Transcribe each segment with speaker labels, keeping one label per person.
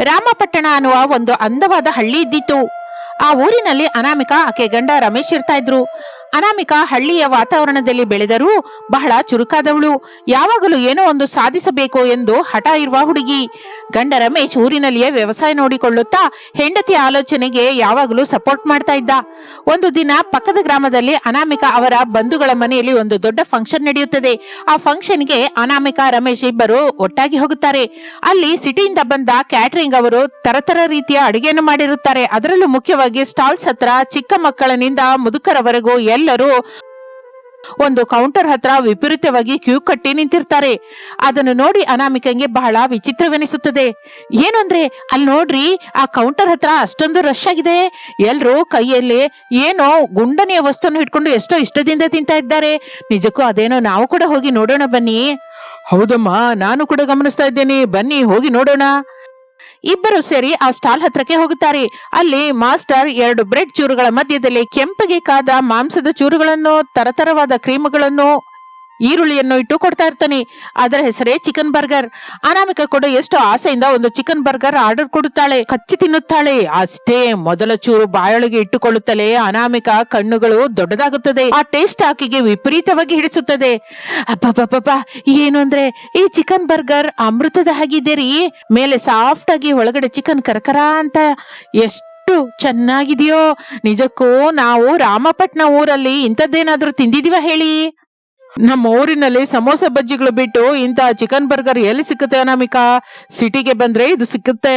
Speaker 1: ರಾಮಪಟ್ಟಣ ಅನ್ನುವ ಒಂದು ಅಂದವಾದ ಹಳ್ಳಿ ಇದ್ದಿತ್ತು. ಆ ಊರಿನಲ್ಲಿ ಅನಾಮಿಕಾ ಆಕೆ ಗಂಡ ರಮೇಶ್ ಇರ್ತಾ ಇದ್ರು. ಅನಾಮಿಕಾ ಹಳ್ಳಿಯ ವಾತಾವರಣದಲ್ಲಿ ಬೆಳೆದರೂ ಬಹಳ ಚುರುಕಾದವಳು. ಯಾವಾಗಲೂ ಏನೋ ಒಂದು ಸಾಧಿಸಬೇಕು ಎಂದು ಹಠ ಇರುವ ಹುಡುಗಿ. ಗಂಡ ರಮೇಶ್ ಊರಿನಲ್ಲಿಯೇ ವ್ಯವಸಾಯ ನೋಡಿಕೊಳ್ಳುತ್ತಾ ಹೆಂಡತಿಯ ಆಲೋಚನೆಗೆ ಯಾವಾಗಲೂ ಸಪೋರ್ಟ್ ಮಾಡ್ತಾ ಇದ್ದ. ಒಂದು ದಿನ ಪಕ್ಕದ ಗ್ರಾಮದಲ್ಲಿ ಅನಾಮಿಕಾ ಅವರ ಬಂಧುಗಳ ಮನೆಯಲ್ಲಿ ಒಂದು ದೊಡ್ಡ ಫಂಕ್ಷನ್ ನಡೆಯುತ್ತದೆ. ಆ ಫಂಕ್ಷನ್ಗೆ ಅನಾಮಿಕಾ ರಮೇಶ್ ಇಬ್ಬರು ಒಟ್ಟಾಗಿ ಹೋಗುತ್ತಾರೆ. ಅಲ್ಲಿ ಸಿಟಿಯಿಂದ ಬಂದ ಕ್ಯಾಟರಿಂಗ್ ಅವರು ತರತರ ರೀತಿಯ ಅಡಿಗೆಯನ್ನು ಮಾಡಿರುತ್ತಾರೆ. ಅದರಲ್ಲೂ ಮುಖ್ಯವಾಗಿ ಸ್ಟಾಲ್ಸ್ ಹತ್ರ ಚಿಕ್ಕ ಮಕ್ಕಳಿನಿಂದ ಮುದುಕರವರೆಗೂ ಎಲ್ಲರೂ ಒಂದು ಕೌಂಟರ್ ಹತ್ರ ವಿಪರೀತವಾಗಿ ಕ್ಯೂ ಕಟ್ಟಿ ನಿಂತಿರ್ತಾರೆ. ಅದನ್ನು ನೋಡಿ ಅನಾಮಿಕಂಗೆ ಬಹಳ ವಿಚಿತ್ರವೆನಿಸುತ್ತದೆ. ಏನು ಅಂದ್ರೆ ಅಲ್ಲಿ ನೋಡ್ರಿ, ಆ ಕೌಂಟರ್ ಹತ್ರ ಅಷ್ಟೊಂದು ರಶ್ ಆಗಿದೆ. ಎಲ್ರು ಕೈಯಲ್ಲಿ ಏನೋ ಗುಂಡನೆಯ ವಸ್ತುವನ್ನು ಹಿಡ್ಕೊಂಡು ಎಷ್ಟೋ ಇಷ್ಟದಿಂದ ತಿಂತಾ ಇದ್ದಾರೆ. ನಿಜಕ್ಕೂ ಅದೇನೋ ನಾವು ಕೂಡ ಹೋಗಿ ನೋಡೋಣ ಬನ್ನಿ. ಹೌದಮ್ಮ, ನಾನು ಕೂಡ ಗಮನಿಸ್ತಾ ಇದ್ದೇನೆ, ಬನ್ನಿ ಹೋಗಿ ನೋಡೋಣ. ಇಬ್ಬರು ಸೇರಿ ಆ ಸ್ಟಾಲ್ ಹತ್ರಕ್ಕೆ ಹೋಗುತ್ತಾರೆ. ಅಲ್ಲಿ ಮಾಸ್ಟರ್ 2 ಬ್ರೆಡ್ ಚೂರುಗಳ ಮಧ್ಯದಲ್ಲಿ ಕೆಂಪಗೆ ಕಾದ ಮಾಂಸದ ಚೂರುಗಳನ್ನು, ತರತರವಾದ ಕ್ರೀಮ್ಗಳನ್ನು, ಈರುಳ್ಳಿಯನ್ನು ಇಟ್ಟು ಕೊಡ್ತಾ ಇರ್ತಾನೆ. ಅದರ ಹೆಸರೇ ಚಿಕನ್ ಬರ್ಗರ್. ಅನಾಮಿಕಾ ಕೂಡ ಎಷ್ಟು ಆಸೆಯಿಂದ ಒಂದು ಚಿಕನ್ ಬರ್ಗರ್ ಆರ್ಡರ್ ಕೊಡುತ್ತಾಳೆ, ಕಚ್ಚಿ ತಿನ್ನುತ್ತಾಳೆ. ಅಷ್ಟೇ ಮೊದಲ ಚೂರು ಬಾಯೊಳಗೆ ಇಟ್ಟುಕೊಳ್ಳುತ್ತಲೇ ಅನಾಮಿಕಾ ಕಣ್ಣುಗಳು ದೊಡ್ಡದಾಗುತ್ತದೆ. ಆ ಟೇಸ್ಟ್ ಆಕೆಗೆ ವಿಪರೀತವಾಗಿ ಹಿಡಿಸುತ್ತದೆ. ಅಬ್ಬಬ್ಬಬ್ಬ, ಏನು ಅಂದ್ರೆ ಈ ಚಿಕನ್ ಬರ್ಗರ್ ಅಮೃತದ ಹಾಗಿದೆ ರೀ. ಮೇಲೆ ಸಾಫ್ಟ್ ಆಗಿ, ಒಳಗಡೆ ಚಿಕನ್ ಕರಕರ ಅಂತ ಎಷ್ಟು ಚೆನ್ನಾಗಿದೆಯೋ. ನಿಜಕ್ಕೂ ನಾವು ರಾಮಪಟ್ಟಣ ಊರಲ್ಲಿ ಇಂಥದ್ದೇನಾದ್ರೂ ತಿಂದಿದೀವ ಹೇಳಿ? ನಮ್ಮ ಊರಿನಲ್ಲಿ ಸಮೋಸ ಬಜ್ಜಿಗಳು ಬಿಟ್ಟು ಇಂತಹ ಚಿಕನ್ ಬರ್ಗರ್ ಎಲ್ಲಿ ಸಿಕ್ಕುತ್ತೆ ಅನಾಮಿಕಾ? ಸಿಟಿಗೆ ಬಂದ್ರೆ ಇದು ಸಿಕ್ಕುತ್ತೆ.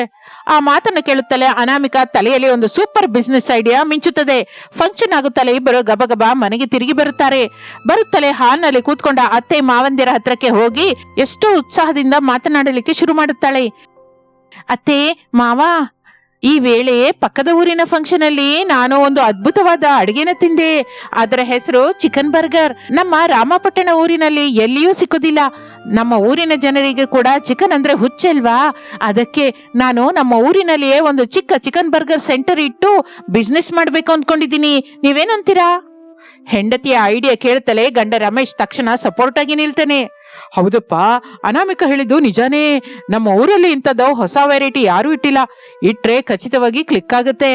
Speaker 1: ಆ ಮಾತನ್ನು ಕೇಳುತ್ತಲೇ ಅನಾಮಿಕಾ ತಲೆಯಲ್ಲಿ ಒಂದು ಸೂಪರ್ ಬಿಸ್ನೆಸ್ ಐಡಿಯಾ ಮಿಂಚುತ್ತದೆ. ಫಂಕ್ಷನ್ ಆಗುತ್ತಲೇ ಇಬ್ಬರು ಗಬಗಬ ಮನೆಗೆ ತಿರುಗಿ ಬರುತ್ತಲೇ ಹಾಲ್ನಲ್ಲಿ ಕೂತ್ಕೊಂಡ ಅತ್ತೆ ಮಾವಂದಿರ ಹತ್ರಕ್ಕೆ ಹೋಗಿ ಎಷ್ಟೋ ಉತ್ಸಾಹದಿಂದ ಮಾತನಾಡಲಿಕ್ಕೆ ಶುರು ಮಾಡುತ್ತಾಳೆ. ಅತ್ತೆ ಮಾವ, ಈ ವೇಳೆ ಪಕ್ಕದ ಊರಿನ ಫಂಕ್ಷನ್ ಅಲ್ಲಿ ನಾನು ಒಂದು ಅದ್ಭುತವಾದ ಅಡಿಗೆನ ತಿಂದೆ. ಅದರ ಹೆಸರು ಚಿಕನ್ ಬರ್ಗರ್. ನಮ್ಮ ರಾಮಪಟ್ಟಣ ಊರಿನಲ್ಲಿ ಎಲ್ಲಿಯೂ ಸಿಕ್ಕೋದಿಲ್ಲ. ನಮ್ಮ ಊರಿನ ಜನರಿಗೆ ಕೂಡ ಚಿಕನ್ ಅಂದ್ರೆ ಹುಚ್ಚಲ್ವಾ? ಅದಕ್ಕೆ ನಾನು ನಮ್ಮ ಊರಿನಲ್ಲಿಯೇ ಒಂದು ಚಿಕ್ಕ ಚಿಕನ್ ಬರ್ಗರ್ ಸೆಂಟರ್ ಇಟ್ಟು ಬಿಸ್ನೆಸ್ ಮಾಡ್ಬೇಕು ಅಂದ್ಕೊಂಡಿದ್ದೀನಿ. ನೀವೇನಂತೀರಾ? ಹೆಂಡತಿಯ ಐಡಿಯಾ ಕೇಳ್ತಲೇ ಗಂಡ ರಮೇಶ್ ತಕ್ಷಣ ಸಪೋರ್ಟ್ ಆಗಿ ನಿಲ್ತಾನೆ. ಹೌದಪ್ಪ, ಅನಾಮಿಕಾ ಹೇಳಿದ್ದು ನಿಜಾನೇ. ನಮ್ಮ ಊರಲ್ಲಿ ಇಂಥದ್ದು ಹೊಸ ವೆರೈಟಿ ಯಾರು ಇಟ್ಟಿಲ್ಲ. ಇಟ್ರೆ ಖಚಿತವಾಗಿ ಕ್ಲಿಕ್ ಆಗುತ್ತೆ.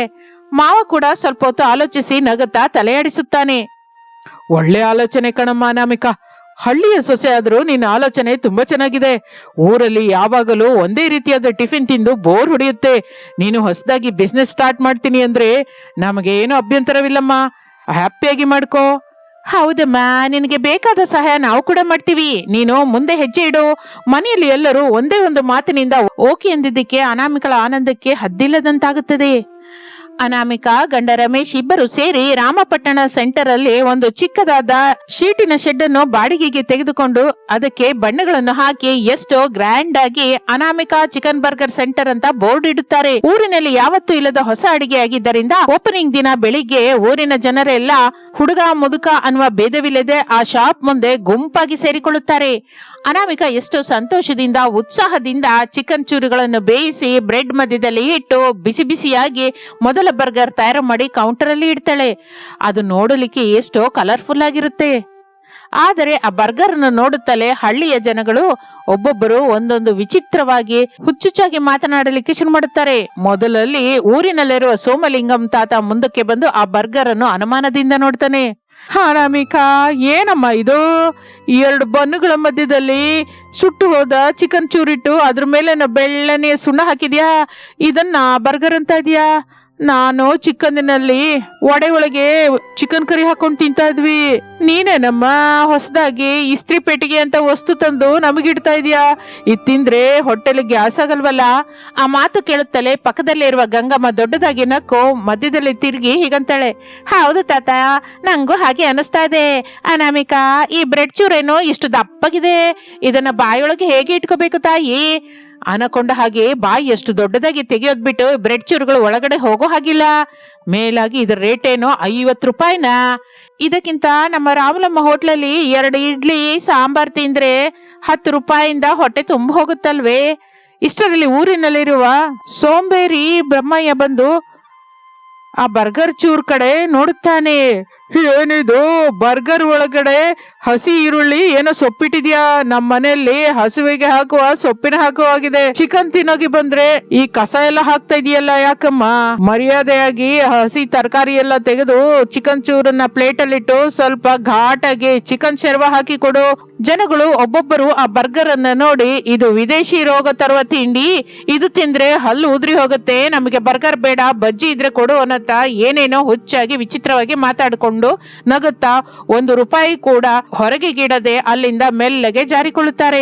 Speaker 1: ಮಾವ ಕೂಡ ಸ್ವಲ್ಪ ಹೊತ್ತು ಆಲೋಚಿಸಿ ನಗುತ್ತಾ ತಲೆಯಾಡಿಸುತ್ತಾನೆ. ಒಳ್ಳೆ ಆಲೋಚನೆ ಕಣಮ್ಮ ಅನಾಮಿಕಾ. ಹಳ್ಳಿಯ ಸೊಸೆ ಆದ್ರೂ ನಿನ್ನ ಆಲೋಚನೆ ತುಂಬಾ ಚೆನ್ನಾಗಿದೆ. ಊರಲ್ಲಿ ಯಾವಾಗಲೂ ಒಂದೇ ರೀತಿಯಾದ ಟಿಫಿನ್ ತಿಂದು ಬೋರ್ ಹೊಡೆಯುತ್ತೆ. ನೀನು ಹೊಸದಾಗಿ ಬಿಸ್ನೆಸ್ ಸ್ಟಾರ್ಟ್ ಮಾಡ್ತೀನಿ ಅಂದ್ರೆ ನಮಗೆ ಏನು ಅಭ್ಯಂತರವಿಲ್ಲಮ್ಮ. ಹ್ಯಾಪಿಯಾಗಿ ಮಾಡ್ಕೋ. ಹೌದಮ್ಮ, ನಿನಗೆ ಬೇಕಾದ ಸಹಾಯ ನಾವು ಕೂಡ ಮಾಡ್ತೀವಿ. ನೀನು ಮುಂದೆ ಹೆಜ್ಜೆ ಇಡು. ಮನೆಯಲ್ಲಿ ಎಲ್ಲರೂ ಒಂದೇ ಒಂದು ಮಾತಿನಿಂದ ಓಕೆ ಎಂದಿದ್ದಕ್ಕೆ ಅನಾಮಿಕಳ ಆನಂದಕ್ಕೆ ಹದ್ದಿಲ್ಲದಂತಾಗುತ್ತದೆ. ಅನಾಮಿಕಾ ಗಂಡ ರಮೇಶ್ ಇಬ್ಬರು ಸೇರಿ ರಾಮಪಟ್ಟಣ ಸೆಂಟರ್ ಅಲ್ಲಿ ಒಂದು ಚಿಕ್ಕದಾದ ಶೀಟಿನ ಶೆಡ್ ಅನ್ನು ಬಾಡಿಗೆಗೆ ತೆಗೆದುಕೊಂಡು ಅದಕ್ಕೆ ಬಣ್ಣಗಳನ್ನು ಹಾಕಿ ಎಷ್ಟೋ ಗ್ರ್ಯಾಂಡ್ ಆಗಿ ಅನಾಮಿಕಾ ಚಿಕನ್ ಬರ್ಗರ್ ಸೆಂಟರ್ ಅಂತ ಬೋರ್ಡ್ ಇಡುತ್ತಾರೆ. ಊರಿನಲ್ಲಿ ಯಾವತ್ತೂ ಇಲ್ಲದ ಹೊಸ ಅಡಿಗೆ ಆಗಿದ್ದರಿಂದ ಓಪನಿಂಗ್ ದಿನ ಬೆಳಿಗ್ಗೆ ಊರಿನ ಜನರೆಲ್ಲ ಹುಡುಗ ಮುದುಕ ಅನ್ನುವ ಭೇದವಿಲ್ಲದೆ ಆ ಶಾಪ್ ಮುಂದೆ ಗುಂಪಾಗಿ ಸೇರಿಕೊಳ್ಳುತ್ತಾರೆ. ಅನಾಮಿಕಾ ಎಷ್ಟು ಸಂತೋಷದಿಂದ ಉತ್ಸಾಹದಿಂದ ಚಿಕನ್ ಚೂರುಗಳನ್ನು ಬೇಯಿಸಿ ಬ್ರೆಡ್ ಮಧ್ಯದಲ್ಲಿ ಇಟ್ಟು ಬಿಸಿ ಬಿಸಿಯಾಗಿ ಮೊದಲ ಬರ್ಗರ್ ತಯಾರು ಮಾಡಿ ಕೌಂಟರ್ ಅಲ್ಲಿ ಇಡ್ತಾಳೆ. ಅದು ನೋಡಲಿಕ್ಕೆ ಎಷ್ಟೋ ಕಲರ್ಫುಲ್ ಆಗಿರುತ್ತೆ. ಆದರೆ ಆ ಬರ್ಗರ್ ಅನ್ನು ನೋಡುತ್ತಲೇ ಹಳ್ಳಿಯ ಜನಗಳು ಒಬ್ಬೊಬ್ಬರು ಒಂದೊಂದು ವಿಚಿತ್ರವಾಗಿ ಹುಚ್ಚುಚ್ಚಾಗಿ ಮಾತನಾಡಲಿಕ್ಕೆ ಶುರು ಮಾಡುತ್ತಾರೆ. ಮೊದಲಲ್ಲಿ ಊರಿನಲ್ಲಿರುವ ಸೋಮಲಿಂಗಂ ತಾತ ಮುಂದಕ್ಕೆ ಬಂದು ಆ ಬರ್ಗರ್ ಅನ್ನು ಅನುಮಾನದಿಂದ ನೋಡ್ತಾನೆ. ಅನಾಮಿಕಾ, ಏನಮ್ಮ ಇದು? 2 ಬನ್ನುಗಳ ಮಧ್ಯದಲ್ಲಿ ಸುಟ್ಟು ಹೋದ ಚಿಕನ್ ಚೂರಿಟ್ಟು ಅದ್ರ ಮೇಲೆ ಬೆಳ್ಳನೆಯ ಸುಣ್ಣ ಹಾಕಿದ್ಯಾ? ಇದನ್ನ ಬರ್ಗರ್ ಅಂತ ಇದೆಯಾ? ನಾನು ಚಿಕ್ಕಂದಿನಲ್ಲಿ ಒಡೆ ಒಳಗೆ ಚಿಕನ್ ಕರಿ ಹಾಕೊಂಡು ತಿಂತಾ ಇದ್ವಿ. ನೀನೇನಮ್ಮ ಹೊಸದಾಗಿ ಇಸ್ತ್ರಿ ಪೆಟ್ಟಿಗೆ ಅಂತ ವಸ್ತು ತಂದು ನಮಗಿಡ್ತಾ ಇದೀಯಾ? ಇದು ತಿಂದ್ರೆ ಹೊಟ್ಟೆಲಿ ಗ್ಯಾಸ್ ಆಗಲ್ವಲ್ಲ? ಆ ಮಾತು ಕೇಳುತ್ತಲೇ ಪಕ್ಕದಲ್ಲೇ ಇರುವ ಗಂಗಮ್ಮ ದೊಡ್ಡದಾಗಿ ನಕ್ಕು ಮಧ್ಯದಲ್ಲಿ ತಿರುಗಿ ಹೀಗಂತಾಳೆ. ಹೌದು ತಾತ, ನಂಗೂ ಹಾಗೆ ಅನಿಸ್ತಾ ಇದೆ. ಅನಾಮಿಕಾ, ಈ ಬ್ರೆಡ್ ಚೂರೇನೋ ಇಷ್ಟು ದಪ್ಪಗಿದೆ. ಇದನ್ನ ಬಾಯೊಳಗೆ ಹೇಗೆ ಇಟ್ಕೋಬೇಕು ತಾಯಿ? ಅನಕೊಂಡ ಹಾಗೆ ಬಾಯಿ ಎಷ್ಟು ದೊಡ್ಡದಾಗಿ ತೆಗೆಯೋದ್ ಬಿಟ್ಟು ಬ್ರೆಡ್ ಚೂರುಗಳು ಒಳಗಡೆ ಹೋಗೋ ಹಾಗಿಲ್ಲ. ಮೇಲಾಗಿ ಇದರ ರೇಟ್ ಏನೋ 50 ರೂಪಾಯಿನ. ಇದಕ್ಕಿಂತ ನಮ್ಮ ರಾಮಲಮ್ಮ ಹೋಟ್ಲಲ್ಲಿ 2 ಇಡ್ಲಿ ಸಾಂಬಾರ್ ತಿಂದ್ರೆ 10 ರೂಪಾಯಿಂದ ಹೊಟ್ಟೆ ತುಂಬ ಹೋಗುತ್ತಲ್ವೇ? ಇಷ್ಟರಲ್ಲಿ ಊರಿನಲ್ಲಿರುವ ಸೋಂಬೇರಿ ಬ್ರಹ್ಮಯ್ಯ ಬಂದು ಆ ಬರ್ಗರ್ ಚೂರ್ ಕಡೆ ನೋಡುತ್ತಾನೆ. ಏನಿದು ಬರ್ಗರ್ ಒಳಗಡೆ ಹಸಿ ಈರುಳ್ಳಿ ಏನೋ ಸೊಪ್ಪಿಟ್ಟಿದ್ಯಾ? ನಮ್ಮ ಮನೆಯಲ್ಲಿ ಹಸುವಿಗೆ ಹಾಕುವ ಸೊಪ್ಪಿನ ಹಾಕುವಾಗಿದೆ. ಚಿಕನ್ ತಿನ್ನೋಗಿ ಬಂದ್ರೆ ಈ ಕಸ ಎಲ್ಲ ಹಾಕ್ತಾ ಇದೆಯಲ್ಲ ಯಾಕಮ್ಮ? ಮರ್ಯಾದೆಯಾಗಿ ಹಸಿ ತರಕಾರಿ ಎಲ್ಲ ತೆಗೆದು ಚಿಕನ್ ಚೂರನ್ನ ಪ್ಲೇಟ್ ಅಲ್ಲಿಟ್ಟು ಸ್ವಲ್ಪ ಘಾಟಾಗಿ ಚಿಕನ್ ಶರ್ವ ಹಾಕಿ ಕೊಡು. ಜನಗಳು ಒಬ್ಬೊಬ್ಬರು ಆ ಬರ್ಗರ್ ಅನ್ನ ನೋಡಿ, ಇದು ವಿದೇಶಿ ರೋಗ ತರುವ ತಿಂಡಿ, ಇದು ತಿಂದ್ರೆ ಹಲ್ಲು ಉದ್ರಿ ಹೋಗುತ್ತೆ, ನಮಗೆ ಬರ್ಗರ್ ಬೇಡ, ಬಜ್ಜಿ ಇದ್ರೆ ಕೊಡು ಅನ್ನತ್ತ ಏನೇನೋ ಹುಚ್ಚಾಗಿ ವಿಚಿತ್ರವಾಗಿ ಮಾತಾಡಿಕೊಂಡು ನಗುತ್ತಾ ₹1 ಕೂಡ ಹೊರಗೆಗಿಡದೆ ಅಲ್ಲಿಂದ ಮೆಲ್ಲಗೆ ಜಾರಿಕೊಳ್ಳುತ್ತಾರೆ.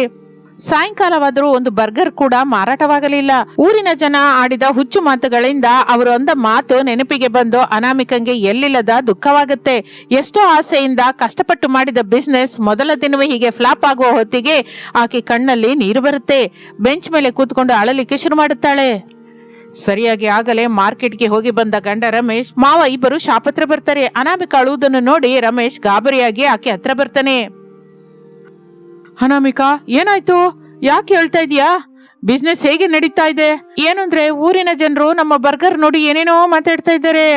Speaker 1: ಸಾಯಂಕಾಲವಾದರೂ ಒಂದು ಬರ್ಗರ್ ಕೂಡ ಮಾರಾಟವಾಗಲಿಲ್ಲ. ಊರಿನ ಜನ ಆಡಿದ ಹುಚ್ಚು ಮಾತುಗಳಿಂದ ಅವರು ಅಂದ ಮಾತು ನೆನಪಿಗೆ ಬಂದು ಅನಾಮಿಕಂಗೆ ಎಲ್ಲಿಲ್ಲದ ದುಃಖವಾಗುತ್ತೆ. ಎಷ್ಟೋ ಆಸೆಯಿಂದ ಕಷ್ಟಪಟ್ಟು ಮಾಡಿದ ಬಿಸ್ನೆಸ್ ಮೊದಲ ದಿನವೇ ಹೀಗೆ ಫ್ಲಾಪ್ ಆಗುವ ಹೊತ್ತಿಗೆ ಆಕೆ ಕಣ್ಣಲ್ಲಿ ನೀರು ಬರುತ್ತೆ. ಬೆಂಚ್ ಮೇಲೆ ಕೂತ್ಕೊಂಡು ಅಳಲಿಕ್ಕೆ ಶುರು ಮಾಡುತ್ತಾಳೆ. ಸರಿಯಾಗಿ ಆಗಲೇ ಮಾರ್ಕೆಟ್ಗೆ ಹೋಗಿ ಬಂದ ಗಂಡ ರಮೇಶ್, ಮಾವ ಇಬ್ಬರು ಶಾಪ್ ಹತ್ರ ಬರ್ತಾರೆ. ಅನಾಮಿಕ ಅಳುವುದನ್ನು ನೋಡಿ ರಮೇಶ್ ಗಾಬರಿಯಾಗಿ ಆಕೆ ಹತ್ರ ಬರ್ತಾನೆ. ಅನಾಮಿಕಾ, ಏನಾಯ್ತು? ಯಾಕೆ ಹೇಳ್ತಾ ಇದೀಯಾ? ಬಿಸ್ನೆಸ್ ಹೇಗೆ ನಡೀತಾ ಇದೆ? ಏನಂದ್ರೆ ಊರಿನ ಜನರು ನಮ್ಮ ಬರ್ಗರ್ ನೋಡಿ ಏನೇನೋ ಮಾತಾಡ್ತಾ ಇದ್ದಾರೆ.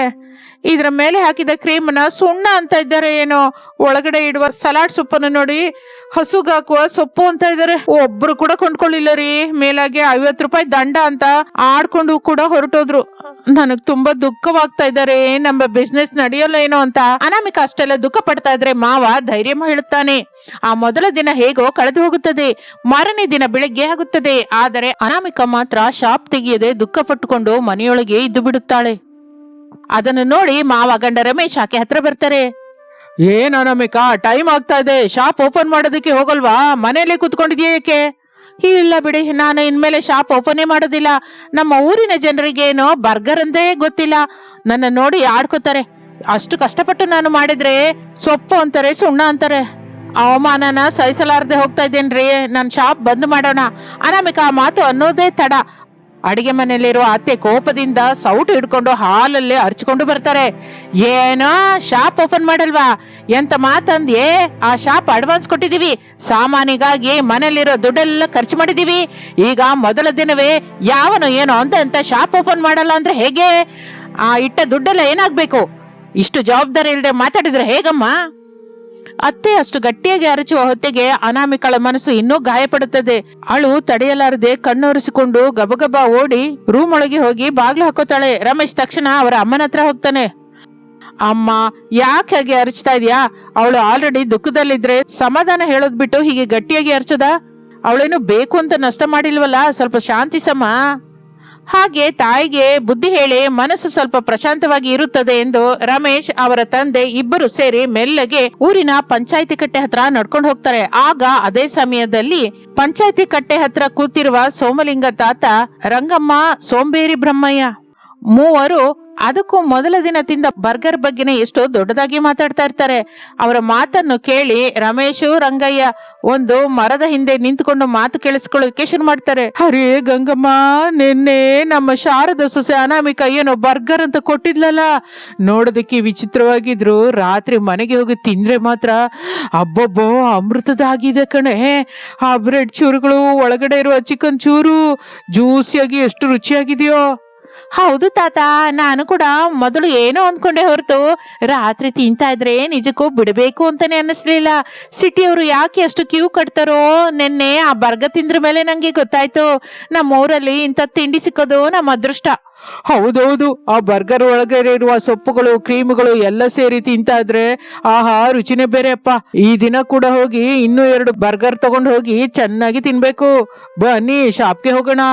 Speaker 1: ಇದ್ರ ಮೇಲೆ ಹಾಕಿದ ಕ್ರೀಮ್ನ ಸುಣ್ಣ ಅಂತ ಇದ್ದಾರೆ, ಏನೋ ಒಳಗಡೆ ಇಡುವ ಸಲಾಡ್ ಸೊಪ್ಪನ್ನು ನೋಡಿ ಹಸುಗಾಕುವ ಸೊಪ್ಪು ಅಂತ ಇದ್ದಾರೆ. ಒಬ್ರು ಕೂಡ ಕೊಂಡ್ಕೊಳ್ಳಿಲ್ಲ ರೀ. ಮೇಲಾಗೆ ₹50 ದಂಡ ಅಂತ ಆಡ್ಕೊಂಡು ಕೂಡ ಹೊರಟೋದ್ರು. ನನಗ್ ತುಂಬಾ ದುಃಖವಾಗ್ತಾ ಇದ್ದಾರೆ. ನಮ್ಮ ಬಿಸ್ನೆಸ್ ನಡೆಯಲ್ಲ ಏನೋ ಅಂತ. ಅನಾಮಿಕಾ ಅಷ್ಟೆಲ್ಲ ದುಃಖ ಪಡ್ತಾ ಇದ್ರೆ ಮಾವ ಧೈರ್ಯ ಹೇಳುತ್ತಾನೆ. ಆ ಮೊದಲ ದಿನ ಹೇಗೋ ಕಳೆದು ಹೋಗುತ್ತದೆ. ಮಾರನೇ ದಿನ ಬೆಳಿಗ್ಗೆ ಆಗುತ್ತದೆ. ಆದರೆ ಅನಾಮಿಕಾ ಮಾತ್ರ ಶಾಪ್ ತೆಗೆಯದೆ ದುಃಖ ಪಟ್ಟುಕೊಂಡು ಮನೆಯೊಳಗೆ ಇದ್ದು ಬಿಡುತ್ತಾಳೆ. ಅದನ್ನು ನೋಡಿ ಮಾವ ಗಂಡ ರಮೇಶ್ ಆಕೆ ಹತ್ರ ಬರ್ತಾರೆ. ಏನ್ ಅನಾಮಿಕಾ, ಟೈಮ್ ಆಗ್ತಾ ಇದೆ, ಶಾಪ್ ಓಪನ್ ಮಾಡೋದಕ್ಕೆ ಹೋಗಲ್ವಾ? ಮನೆಯಲ್ಲೇ ಕೂತ್ಕೊಂಡಿದ್ಯಾ ಏಕೆ? ಇಲ್ಲ ಬಿಡಿ, ನಾನು ಇನ್ಮೇಲೆ ಶಾಪ್ ಓಪನೇ ಮಾಡೋದಿಲ್ಲ. ನಮ್ಮ ಊರಿನ ಜನರಿಗೆ ಏನೋ ಬರ್ಗರ್ ಅಂದೇ ಗೊತ್ತಿಲ್ಲ. ನನ್ನ ನೋಡಿ ಆಡ್ಕೋತಾರೆ. ಅಷ್ಟು ಕಷ್ಟಪಟ್ಟು ನಾನು ಮಾಡಿದ್ರೆ ಸೊಪ್ಪು ಅಂತಾರೆ, ಸುಣ್ಣ ಅಂತಾರೆ. ಅವಮಾನನ ಸಹಿಸಲಾರದೆ ಹೋಗ್ತಾ ಇದ್ದೇನ್ರಿ. ನನ್ನ ಶಾಪ್ ಬಂದ್ ಮಾಡೋಣ. ಅನಾಮಿಕಾ ಮಾತು ಅನ್ನೋದೇ ತಡ. ಅಡಿಗೆ ಮನೆಯಲ್ಲಿರುವ ಅತ್ತೆ ಕೋಪದಿಂದ ಸೌಟು ಹಿಡ್ಕೊಂಡು ಹಾಲಲ್ಲಿ ಅರ್ಚಿಕೊಂಡು ಬರ್ತಾರೆ. ಏನೋ ಶಾಪ್ ಓಪನ್ ಮಾಡಲ್ವಾ? ಎಂತ ಮಾತಂದ್ಯೆ? ಆ ಶಾಪ್ ಅಡ್ವಾನ್ಸ್ ಕೊಟ್ಟಿದೀವಿ, ಸಾಮಾನಿಗಾಗಿ ಮನೆಯಲ್ಲಿರೋ ದುಡ್ಡೆಲ್ಲ ಖರ್ಚು ಮಾಡಿದೀವಿ. ಈಗ ಮೊದಲ ದಿನವೇ ಯಾವನು ಏನೋ ಅಂತ ಶಾಪ್ ಓಪನ್ ಮಾಡಲ್ಲ ಅಂದ್ರೆ ಹೇಗೆ? ಆ ಇಟ್ಟ ದುಡ್ಡೆಲ್ಲ ಏನಾಗ್ಬೇಕು? ಇಷ್ಟು ಜವಾಬ್ದಾರಿ ಇಲ್ಲದೆ ಮಾತಾಡಿದ್ರೆ ಹೇಗಮ್ಮ? ಅತ್ತೆ ಅಷ್ಟು ಗಟ್ಟಿಯಾಗಿ ಅರಚುವ ಹೊತ್ತಿಗೆ ಅನಾಮಿಕಳ ಮನಸ್ಸು ಇನ್ನೂ ಗಾಯಪಡುತ್ತದೆ. ಅಳು ತಡೆಯಲಾರದೆ ಕಣ್ಣೊರೆಸಿಕೊಂಡು ಗಬಗಬ ಓಡಿ ರೂಮ್ ಒಳಗೆ ಹೋಗಿ ಬಾಗ್ಲು ಹಾಕೋತಾಳೆ. ರಮೇಶ್ ತಕ್ಷಣ ಅವರ ಅಮ್ಮನ ಹತ್ರ ಹೋಗ್ತಾನೆ. ಅಮ್ಮ, ಯಾಕೆ ಹಾಗೆ ಅರಚ್ತಾ ಇದೀಯಾ? ಅವಳು ಆಲ್ರೆಡಿ ದುಃಖದಲ್ಲಿದ್ರೆ ಸಮಾಧಾನ ಹೇಳೋದ್ ಬಿಟ್ಟು ಹೀಗೆ ಗಟ್ಟಿಯಾಗಿ ಅರಚದ? ಅವಳೇನು ಬೇಕು ಅಂತ ನಷ್ಟ ಮಾಡಿಲ್ವಲ್ಲ, ಸ್ವಲ್ಪ ಶಾಂತಿಸಮ್ಮ. ಹಾಗೆ ತಾಯಿಗೆ ಬುದ್ಧಿ ಹೇಳಿ ಮನಸ್ಸು ಸ್ವಲ್ಪ ಪ್ರಶಾಂತವಾಗಿ ಇರುತ್ತದೆ ಎಂದು ರಮೇಶ್ ಅವರ ತಂದೆ ಇಬ್ಬರು ಸೇರಿ ಮೆಲ್ಲಗೆ ಊರಿನ ಪಂಚಾಯಿತಿ ಕಟ್ಟೆ ಹತ್ರ ನಡ್ಕೊಂಡು ಹೋಗ್ತಾರೆ. ಆಗ ಅದೇ ಸಮಯದಲ್ಲಿ ಪಂಚಾಯಿತಿ ಕಟ್ಟೆ ಹತ್ರ ಕೂತಿರುವ ಸೋಮಲಿಂಗ ತಾತ, ರಂಗಮ್ಮ, ಸೋಂಬೇರಿ ಬ್ರಹ್ಮಯ್ಯ ಮೂವರು ಅದಕ್ಕೂ ಮೊದಲ ದಿನ ತಿಂದ ಬರ್ಗರ್ ಬಗ್ಗೆನೇ ಎಷ್ಟೋ ದೊಡ್ಡದಾಗಿ ಮಾತಾಡ್ತಾ ಇರ್ತಾರೆ. ಅವರ ಮಾತನ್ನು ಕೇಳಿ ರಮೇಶು, ರಂಗಯ್ಯ ಒಂದು ಮರದ ಹಿಂದೆ ನಿಂತುಕೊಂಡು ಮಾತು ಕೇಳಿಸ್ಕೊಳ್ಳೋಕೆ ಶುರು ಮಾಡ್ತಾರೆ. ಅರೇ ಗಂಗಮ್ಮ, ನಿನ್ನೆ ನಮ್ಮ ಶಾರದ ಸೊಸೆ ಅನಾಮಿಕಾ ಏನೋ ಬರ್ಗರ್ ಅಂತ ಕೊಟ್ಟಿದ್ಲಲ್ಲ, ನೋಡೋದಕ್ಕೆ ವಿಚಿತ್ರವಾಗಿದ್ರು. ರಾತ್ರಿ ಮನೆಗೆ ಹೋಗಿ ತಿಂದ್ರೆ ಮಾತ್ರ ಅಬ್ಬಬ್ಬೋ ಅಮೃತದಾಗಿದೆ ಕಣೆ. ಆ ಬ್ರೆಡ್ ಚೂರುಗಳು, ಒಳಗಡೆ ಇರುವ ಚಿಕನ್ ಚೂರು ಜ್ಯೂಸಿಯಾಗಿ ಎಷ್ಟು ರುಚಿಯಾಗಿದೆಯೋ. ಹೌದು ತಾತ, ನಾನು ಕೂಡ ಮೊದಲು ಏನೋ ಅಂದ್ಕೊಂಡೆ ಹೊರತು ರಾತ್ರಿ ತಿಂತಾ ಇದ್ರೆ ನಿಜಕ್ಕೂ ಬಿಡಬೇಕು ಅಂತಾನೆ ಅನ್ನಿಸ್ಲಿಲ್ಲ. ಸಿಟಿಯವರು ಯಾಕೆ ಅಷ್ಟು ಕ್ಯೂ ಕಟ್ತಾರೋ ನಿನ್ನೆ ಆ ಬರ್ಗರ್ ತಿಂದ್ರ ಮೇಲೆ ನಂಗೆ ಗೊತ್ತಾಯ್ತು. ನಮ್ಮ ಊರಲ್ಲಿ ಇಂಥ ತಿಂಡಿ ಸಿಕ್ಕೋದು ನಮ್ಮ ಅದೃಷ್ಟ. ಹೌದೌದು, ಆ ಬರ್ಗರ್ ಒಳಗಡೆ ಇರುವ ಸೊಪ್ಪುಗಳು, ಕ್ರೀಮ್ಗಳು ಎಲ್ಲ ಸೇರಿ ತಿಂತಾ ಇದ್ರೆ ಆಹಾ ರುಚಿನೇ ಬೇರೆ ಅಪ್ಪ. ಈ ದಿನ ಕೂಡ ಹೋಗಿ ಇನ್ನೂ 2 ಬರ್ಗರ್ ತಗೊಂಡು ಹೋಗಿ ಚೆನ್ನಾಗಿ ತಿನ್ಬೇಕು. ಬನ್ನಿ ಶಾಪ್ಗೆ ಹೋಗೋಣ.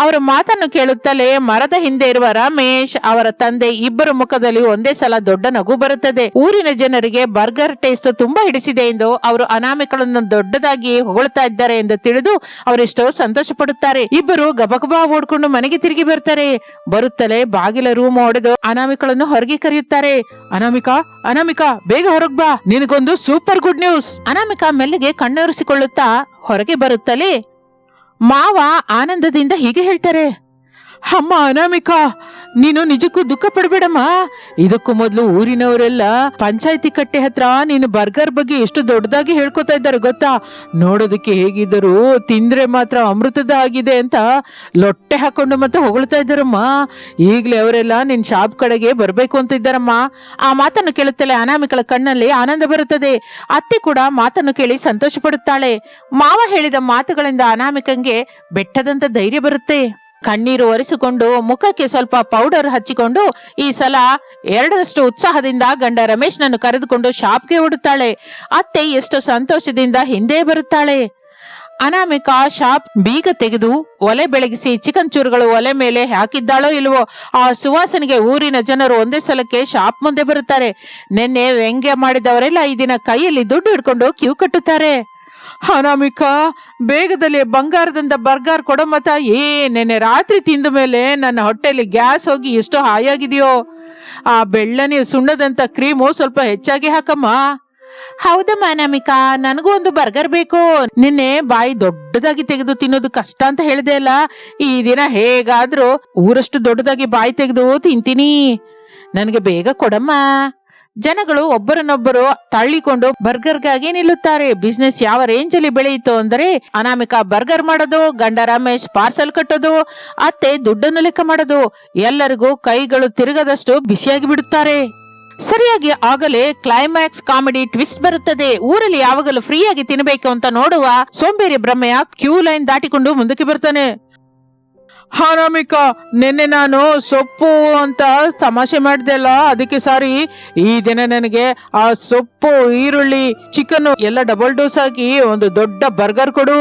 Speaker 1: ಅವರ ಮಾತನ್ನು ಕೇಳುತ್ತಲೇ ಮರದ ಹಿಂದೆ ಇರುವ ರಮೇಶ್ ಅವರ ತಂದೆ ಇಬ್ಬರ ಮುಖದಲ್ಲಿ ಒಂದೇ ಸಲ ದೊಡ್ಡ ನಗು ಬರುತ್ತದೆ. ಊರಿನ ಜನರಿಗೆ ಬರ್ಗರ್ ಟೇಸ್ಟ್ ತುಂಬಾ ಹಿಡಿಸಿದೆ ಎಂದು ಅವರು ಅನಾಮಿಕಳನ್ನು ದೊಡ್ಡದಾಗಿ ಹೊಗಳ್ತಾ ಇದ್ದಾರೆ ಎಂದು ತಿಳಿದು ಅವರೆಷ್ಟೋ ಸಂತೋಷ ಪಡುತ್ತಾರೆ. ಇಬ್ಬರು ಗಬಗಬಾ ಓಡ್ಕೊಂಡು ಮನೆಗೆ ತಿರುಗಿ ಬರ್ತಾರೆ. ಬರುತ್ತಲೇ ಬಾಗಿಲ ರೂಮ್ ಹೊಡೆದು ಅನಾಮಿಕಳನ್ನು ಹೊರಗೆ ಕರೆಯುತ್ತಾರೆ. ಅನಾಮಿಕಾ, ಅನಾಮಿಕಾ, ಬೇಗ ಹೊರಗ್ ಬಾ, ನಿನಗೊಂದು ಸೂಪರ್ ಗುಡ್ ನ್ಯೂಸ್. ಅನಾಮಿಕಾ ಮೆಲ್ಲಿಗೆ ಕಣ್ಣೊರೆಸಿಕೊಳ್ಳುತ್ತಾ ಹೊರಗೆ ಬರುತ್ತಲೇ ಮಾವ ಆನಂದದಿಂದ ಹೀಗೆ ಹೇಳ್ತಾರೆ. ಅಮ್ಮ ಅನಾಮಿಕಾ, ನೀನು ನಿಜಕ್ಕೂ ದುಃಖ ಪಡಬೇಡಮ್ಮ. ಇದಕ್ಕೂ ಮೊದಲು ಊರಿನವರೆಲ್ಲ ಪಂಚಾಯತಿ ಕಟ್ಟೆ ಹತ್ರ ನೀನು ಬರ್ಗರ್ ಬಗ್ಗೆ ಎಷ್ಟು ದೊಡ್ಡದಾಗಿ ಹೇಳ್ಕೊತಾ ಇದ್ದಾರೆ ಗೊತ್ತಾ. ನೋಡೋದಕ್ಕೆ ಹೇಗಿದ್ದರು, ತಿಂದ್ರೆ ಮಾತ್ರ ಅಮೃತದ ಆಗಿದೆ ಅಂತ ಲೊಟ್ಟೆ ಹಾಕೊಂಡು ಮತ್ತೆ ಹೊಗಳ್ತಾ ಇದ್ದಾರಮ್ಮ. ಈಗಲೇ ಅವರೆಲ್ಲ ನಿನ್ ಶಾಪ್ ಕಡೆಗೆ ಬರ್ಬೇಕು ಅಂತ ಇದ್ದಾರಮ್ಮ. ಆ ಮಾತನ್ನು ಕೇಳುತ್ತಲೇ ಅನಾಮಿಕಳ ಕಣ್ಣಲ್ಲಿ ಆನಂದ ಬರುತ್ತದೆ. ಅತ್ತೆ ಕೂಡ ಮಾತನ್ನು ಕೇಳಿ ಸಂತೋಷ ಪಡುತ್ತಾಳೆ. ಮಾವ ಹೇಳಿದ ಮಾತುಗಳಿಂದ ಅನಾಮಿಕಂಗೆ ಬೆಟ್ಟದಂತ ಧೈರ್ಯ ಬರುತ್ತೆ. ಕಣ್ಣೀರು ಒರೆಸಿಕೊಂಡು ಮುಖಕ್ಕೆ ಸ್ವಲ್ಪ ಪೌಡರ್ ಹಚ್ಚಿಕೊಂಡು ಈ ಸಲ 2ರಷ್ಟು ಉತ್ಸಾಹದಿಂದ ಗಂಡ ರಮೇಶ್ನನ್ನು ಕರೆದುಕೊಂಡು ಶಾಪ್ಗೆ ಓಡುತ್ತಾಳೆ. ಅತ್ತೆ ಎಷ್ಟು ಸಂತೋಷದಿಂದ ಹಿಂದೆ ಬರುತ್ತಾಳೆ. ಅನಾಮಿಕಾ ಶಾಪ್ ಬೀಗ ತೆಗೆದು ಒಲೆ ಬೆಳಗಿಸಿ ಚಿಕನ್ ಚೂರುಗಳು ಒಲೆ ಮೇಲೆ ಹಾಕಿದ್ದಾಳೋ ಇಲ್ವೋ, ಆ ಸುವಾಸನೆಗೆ ಊರಿನ ಜನರು ಒಂದೇ ಸಲಕ್ಕೆ ಶಾಪ್ ಮುಂದೆ ಬರುತ್ತಾರೆ. ನಿನ್ನೆ ವ್ಯಂಗ್ಯ ಮಾಡಿದವರೆಲ್ಲ ಈ ದಿನ ಕೈಯಲ್ಲಿ ದುಡ್ಡು ಹಿಡ್ಕೊಂಡು ಕ್ಯೂ ಕಟ್ಟುತ್ತಾರೆ. ಅನಾಮಿಕಾ, ಬೇಗದಲ್ಲಿ ಬಂಗಾರದಿಂದ ಬರ್ಗಾರ್ ಕೊಡೋ ಮತ. ನೆನ್ನೆ ರಾತ್ರಿ ತಿಂದ ಮೇಲೆ ನನ್ನ ಹೊಟ್ಟೆಲಿ ಗ್ಯಾಸ್ ಹೋಗಿ ಎಷ್ಟು ಹಾಯಾಗಿದೆಯೋ. ಆ ಬೆಳ್ಳನೆ ಸುಣ್ಣದಂತ ಕ್ರೀಮು ಸ್ವಲ್ಪ ಹೆಚ್ಚಾಗಿ ಹಾಕಮ್ಮ. ಹೌದಮ್ಮ ಅನಾಮಿಕಾ, ನನಗೂ ಒಂದು ಬರ್ಗರ್ ಬೇಕು. ನಿನ್ನೆ ಬಾಯಿ ದೊಡ್ಡದಾಗಿ ತೆಗೆದು ತಿನ್ನೋದು ಕಷ್ಟ ಅಂತ ಹೇಳಿದೆ ಅಲ್ಲ, ಈ ದಿನ ಹೇಗಾದ್ರೂ ಊರಷ್ಟು ದೊಡ್ಡದಾಗಿ ಬಾಯಿ ತೆಗೆದು ತಿಂತೀನಿ. ನನಗೆ ಬೇಗ ಕೊಡಮ್ಮ. ಜನಗಳು ಒಬ್ಬರನ್ನೊಬ್ಬರು ತಳ್ಳಿಕೊಂಡು ಬರ್ಗರ್ಗಾಗಿ ನಿಲ್ಲುತ್ತಾರೆ. ಬಿಸ್ನೆಸ್ ಯಾವ ರೇಂಜ್ ಅಲ್ಲಿ ಬೆಳೆಯಿತು ಅಂದರೆ ಅನಾಮಿಕಾ ಬರ್ಗರ್ ಮಾಡೋದು, ಗಂಡ ರಮೇಶ್ ಪಾರ್ಸಲ್ ಕಟ್ಟೋದು, ಅತ್ತೆ ದುಡ್ಡನ್ನು ಲೆಕ್ಕ ಮಾಡೋದು. ಎಲ್ಲರಿಗೂ ಕೈಗಳು ತಿರುಗದಷ್ಟು ಬಿಸಿಯಾಗಿ ಬಿಡುತ್ತಾರೆ. ಸರಿಯಾಗಿ ಆಗಲೇ ಕ್ಲೈಮ್ಯಾಕ್ಸ್ ಕಾಮಿಡಿ ಟ್ವಿಸ್ಟ್ ಬರುತ್ತದೆ. ಊರಲ್ಲಿ ಯಾವಾಗಲೂ ಫ್ರೀ ಆಗಿ ತಿನ್ನಬೇಕು ಅಂತ ನೋಡುವ ಸೋಂಬೇರಿ ಬ್ರಹ್ಮಯ್ಯ ಕ್ಯೂ ಲೈನ್ ದಾಟಿಕೊಂಡು ಮುಂದಕ್ಕೆ ಬರ್ತಾನೆ. ಅನಾಮಿಕಾ, ನಿನ್ನೆ ನಾನು ಸೊಪ್ಪು ಅಂತ ತಮಾಷೆ ಮಾಡಿದೆ ಅಲ್ಲ, ಅದಕ್ಕೆ ಸಾರಿ. ಈ ದಿನ ನನಗೆ ಆ ಸೊಪ್ಪು, ಈರುಳ್ಳಿ, ಚಿಕನ್ ಎಲ್ಲ ಡಬಲ್ ಡೋಸ್ ಆಗಿ ಒಂದು ದೊಡ್ಡ ಬರ್ಗರ್ ಕೊಡು.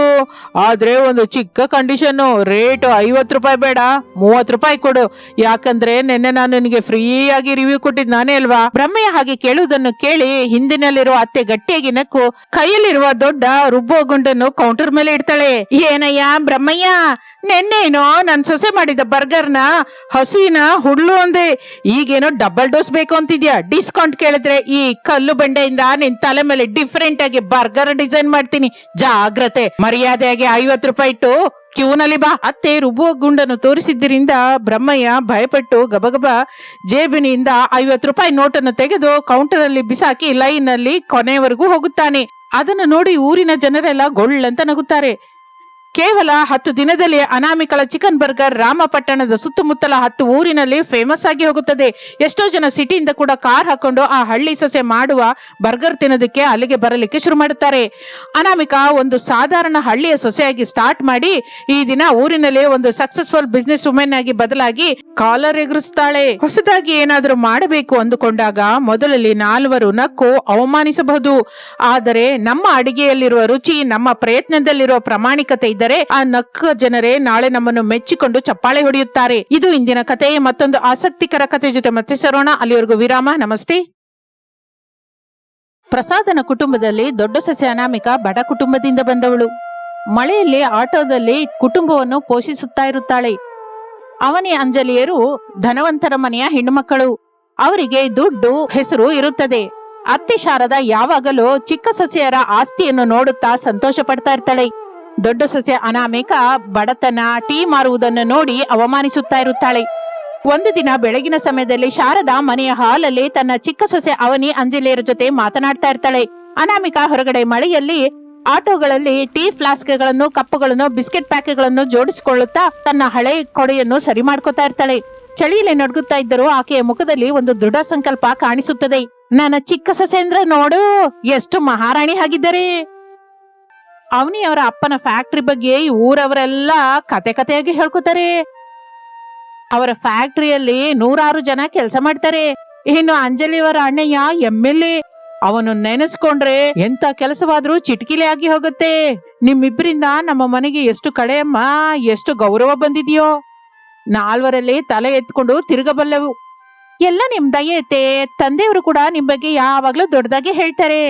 Speaker 1: ಆದ್ರೆ ಒಂದು ಚಿಕ್ಕ ಕಂಡೀಷನ್, ರೇಟ್ 50 ರೂಪಾಯಿ ಬೇಡ, 30 ರೂಪಾಯಿ ಕೊಡು. ಯಾಕಂದ್ರೆ ನಿನ್ನೆ ನಾನು ನಿನಗೆ ಫ್ರೀ ಆಗಿ ರಿವ್ಯೂ ಕೊಟ್ಟಿದ್ ನಾನೇ ಅಲ್ವಾ. ಬ್ರಹ್ಮಯ್ಯ ಹಾಗೆ ಕೇಳುವುದನ್ನು ಕೇಳಿ ಹಿಂದಿನಲ್ಲಿರುವ ಅತ್ತೆ ಗಟ್ಟಿಯಾಗಿ ನಕ್ಕು ಕೈಯಲ್ಲಿರುವ ದೊಡ್ಡ ರುಬ್ಬೋ ಗುಂಡನ್ನು ಕೌಂಟರ್ ಮೇಲೆ ಇಡ್ತಾಳೆ. ಏನಯ್ಯ ಬ್ರಹ್ಮಯ್ಯ, ನೆನ್ನೇನೋ ನನ್ ಸೊಸೆ ಮಾಡಿದ ಬರ್ಗರ್ನ ಹಸುವಿನ ಹುಡ್ಲು ಅಂದೆ, ಈಗೇನೋ ಡಬಲ್ ಡೋಸ್ ಬೇಕು ಅಂತಿದ್ಯಾ. ಡಿಸ್ಕೌಂಟ್ ಕೇಳಿದ್ರೆ ಈ ಕಲ್ಲು ಬಂಡೆಯಿಂದ ನಿನ್ ತಲೆ ಮೇಲೆ ಡಿಫ್ರೆಂಟ್ ಆಗಿ ಬರ್ಗರ್ ಡಿಸೈನ್ ಮಾಡ್ತೀನಿ. ಜಾಗ್ರತೆ, ಮರ್ಯಾದೆಯಾಗಿ 50 ರೂಪಾಯಿ ಇಟ್ಟು ಕ್ಯೂನಲ್ಲಿ ಬಾ. ಅತ್ತೆ ರುಬ್ಬುವ ಗುಂಡನ್ನು ತೋರಿಸಿದ್ದರಿಂದ ಬ್ರಹ್ಮಯ್ಯ ಭಯಪಟ್ಟು ಗಬಗಬ ಜೇಬಿನಿಂದ 50 ರೂಪಾಯಿ ನೋಟನ್ನು ತೆಗೆದು ಕೌಂಟರ್ ಅಲ್ಲಿ ಬಿಸಾಕಿ ಲೈನ್ ನಲ್ಲಿ ಕೊನೆಯವರೆಗೂ ಹೋಗುತ್ತಾನೆ. ಅದನ್ನು ನೋಡಿ ಊರಿನ ಜನರೆಲ್ಲ ಗೊಳ್ಳಂತ ನಗುತ್ತಾರೆ. ಕೇವಲ 10 ದಿನದಲ್ಲಿ ಅನಾಮಿಕಳ ಚಿಕನ್ ಬರ್ಗರ್ ರಾಮಪಟ್ಟಣದ ಸುತ್ತಮುತ್ತಲ 10 ಊರಿನಲ್ಲಿ ಫೇಮಸ್ ಆಗಿ ಹೋಗುತ್ತದೆ. ಎಷ್ಟೋ ಜನ ಸಿಟಿಯಿಂದ ಕೂಡ ಕಾರ್ ಹಾಕೊಂಡು ಆ ಹಳ್ಳಿ ಸೊಸೆ ಮಾಡುವ ಬರ್ಗರ್ ತಿನ್ನೋದಕ್ಕೆ ಅಲ್ಲಿಗೆ ಬರಲಿಕ್ಕೆ ಶುರು ಮಾಡುತ್ತಾರೆ. ಅನಾಮಿಕಾ ಒಂದು ಸಾಧಾರಣ ಹಳ್ಳಿಯ ಸೊಸೆಯಾಗಿ ಸ್ಟಾರ್ಟ್ ಮಾಡಿ ಈ ದಿನ ಊರಿನಲ್ಲಿ ಒಂದು ಸಕ್ಸಸ್ಫುಲ್ ಬಿಸ್ನೆಸ್ ವುಮೆನ್ ಆಗಿ ಬದಲಾಗಿ ಕಾಲರ್ ಎಗರಿಸ್ತಾಳೆ. ಹೊಸದಾಗಿ ಏನಾದರೂ ಮಾಡಬೇಕು ಅಂದುಕೊಂಡಾಗ ಮೊದಲಲ್ಲಿ 4 ನಕ್ಕು ಅವಮಾನಿಸಬಹುದು. ಆದರೆ ನಮ್ಮ ಅಡಿಗೆಯಲ್ಲಿರುವ ರುಚಿ, ನಮ್ಮ ಪ್ರಯತ್ನದಲ್ಲಿರುವ ಪ್ರಾಮಾಣಿಕತೆ ಇದ್ದರೆ ಆ ನಕ್ಕ ಜನರೇ ನಾಳೆ ನಮ್ಮನ್ನು ಮೆಚ್ಚಿಕೊಂಡು ಚಪ್ಪಾಳೆ ಹೊಡೆಯುತ್ತಾರೆ. ಇದು ಇಂದಿನ ಕತೆ. ಮತ್ತೊಂದು ಆಸಕ್ತಿಕರ ಕತೆ ಜೊತೆ ಮತ್ತೆ ಸೇರೋಣ. ಅಲ್ಲಿವರೆಗೂ ವಿರಾಮ. ನಮಸ್ತೆ. ಪ್ರಸಾದನ ಕುಟುಂಬದಲ್ಲಿ ದೊಡ್ಡ ಸೊಸೆ ಅನಾಮಿಕಾ ಬಡ ಕುಟುಂಬದಿಂದ ಬಂದವಳು. ಮಳೆಯಲ್ಲಿ ಆಟೋದಲ್ಲಿ ಕುಟುಂಬವನ್ನು ಪೋಷಿಸುತ್ತಾ ಇರುತ್ತಾಳೆ. ಅವನಿ ಅಂಜಲಿಯರು ಧನವಂತರ ಮನೆಯ ಹೆಣ್ಣುಮಕ್ಕಳು. ಅವರಿಗೆ ದುಡ್ಡು, ಹೆಸರು ಇರುತ್ತದೆ. ಅತ್ತೆ ಶಾರದ ಯಾವಾಗಲೂ ಚಿಕ್ಕ ಸೊಸೆಯರ ಆಸ್ತಿಯನ್ನು ನೋಡುತ್ತಾ ಸಂತೋಷ ಪಡ್ತಾ ಇರ್ತಾಳೆ. ದೊಡ್ಡ ಸೊಸೆ ಅನಾಮಿಕಾ ಬಡತನ, ಟೀ ಮಾರುವುದನ್ನು ನೋಡಿ ಅವಮಾನಿಸುತ್ತಾ ಇರುತ್ತಾಳೆ. ಒಂದು ದಿನ ಬೆಳಗಿನ ಸಮಯದಲ್ಲಿ ಶಾರದಾ ಮನೆಯ ಹಾಲಲ್ಲಿ ತನ್ನ ಚಿಕ್ಕ ಸೊಸೆ ಅವನಿ ಅಂಜಲಿಯರ ಜೊತೆ ಮಾತನಾಡ್ತಾ ಇರ್ತಾಳೆ. ಅನಾಮಿಕಾ ಹೊರಗಡೆ ಮಳೆಯಲ್ಲಿ ಆಟೋಗಳಲ್ಲಿ ಟೀ ಫ್ಲಾಸ್ಕ್ಗಳನ್ನು, ಕಪ್ಪುಗಳನ್ನು, ಬಿಸ್ಕೆಟ್ ಪ್ಯಾಕ್ಗಳನ್ನು ಜೋಡಿಸಿಕೊಳ್ಳುತ್ತಾ ತನ್ನ ಹಳೆ ಕೊಡೆಯನ್ನು ಸರಿ ಮಾಡ್ಕೋತಾ ಇರ್ತಾಳೆ. ಚಳಿಯಲ್ಲಿ ನಡುಗುತ್ತಾ ಇದ್ದರೂ ಆಕೆಯ ಮುಖದಲ್ಲಿ ಒಂದು ದೃಢ ಸಂಕಲ್ಪ ಕಾಣಿಸುತ್ತದೆ. ನನ್ನ ಚಿಕ್ಕ ಸೊಸೆ ಅಂದ್ರೆ ನೋಡು, ಎಷ್ಟು ಮಹಾರಾಣಿ ಆಗಿದ್ದಾರೆ. ಅವನಿಯವರ ಅಪ್ಪನ ಫ್ಯಾಕ್ಟ್ರಿ ಬಗ್ಗೆ ಊರವರೆಲ್ಲ ಕತೆಯಾಗಿ ಹೇಳ್ಕೊತಾರೆ. ಅವರ ಫ್ಯಾಕ್ಟ್ರಿಯಲ್ಲಿ 100 ಜನ ಕೆಲಸ ಮಾಡ್ತಾರೆ. ಇನ್ನು ಅಂಜಲಿಯವರ ಅಣ್ಣಯ್ಯ MLA. ಅವನು ನೆನೆಸ್ಕೊಂಡ್ರೆ ಎಂತ ಕೆಲಸವಾದ್ರೂ ಚಿಟಕಿಲೆ ಆಗಿ ಹೋಗುತ್ತೆ. ನಿಮ್ಮಿಬ್ಬರಿಂದ ನಮ್ಮ ಮನೆಗೆ ಎಷ್ಟು ಕಡೆಯಮ್ಮ, ಎಷ್ಟು ಗೌರವ ಬಂದಿದೆಯೋ. 4ರಲ್ಲಿ ತಲೆ ಎತ್ಕೊಂಡು ತಿರುಗಬಲ್ಲೆವು. ಎಲ್ಲ ನಿಮ್ ದಯೆತೆ. ತಂದೆಯವರು ಕೂಡ ನಿಮ್ ಬಗ್ಗೆ ಯಾವಾಗ್ಲೂ ದೊಡ್ಡದಾಗಿ ಹೇಳ್ತಾರೆ.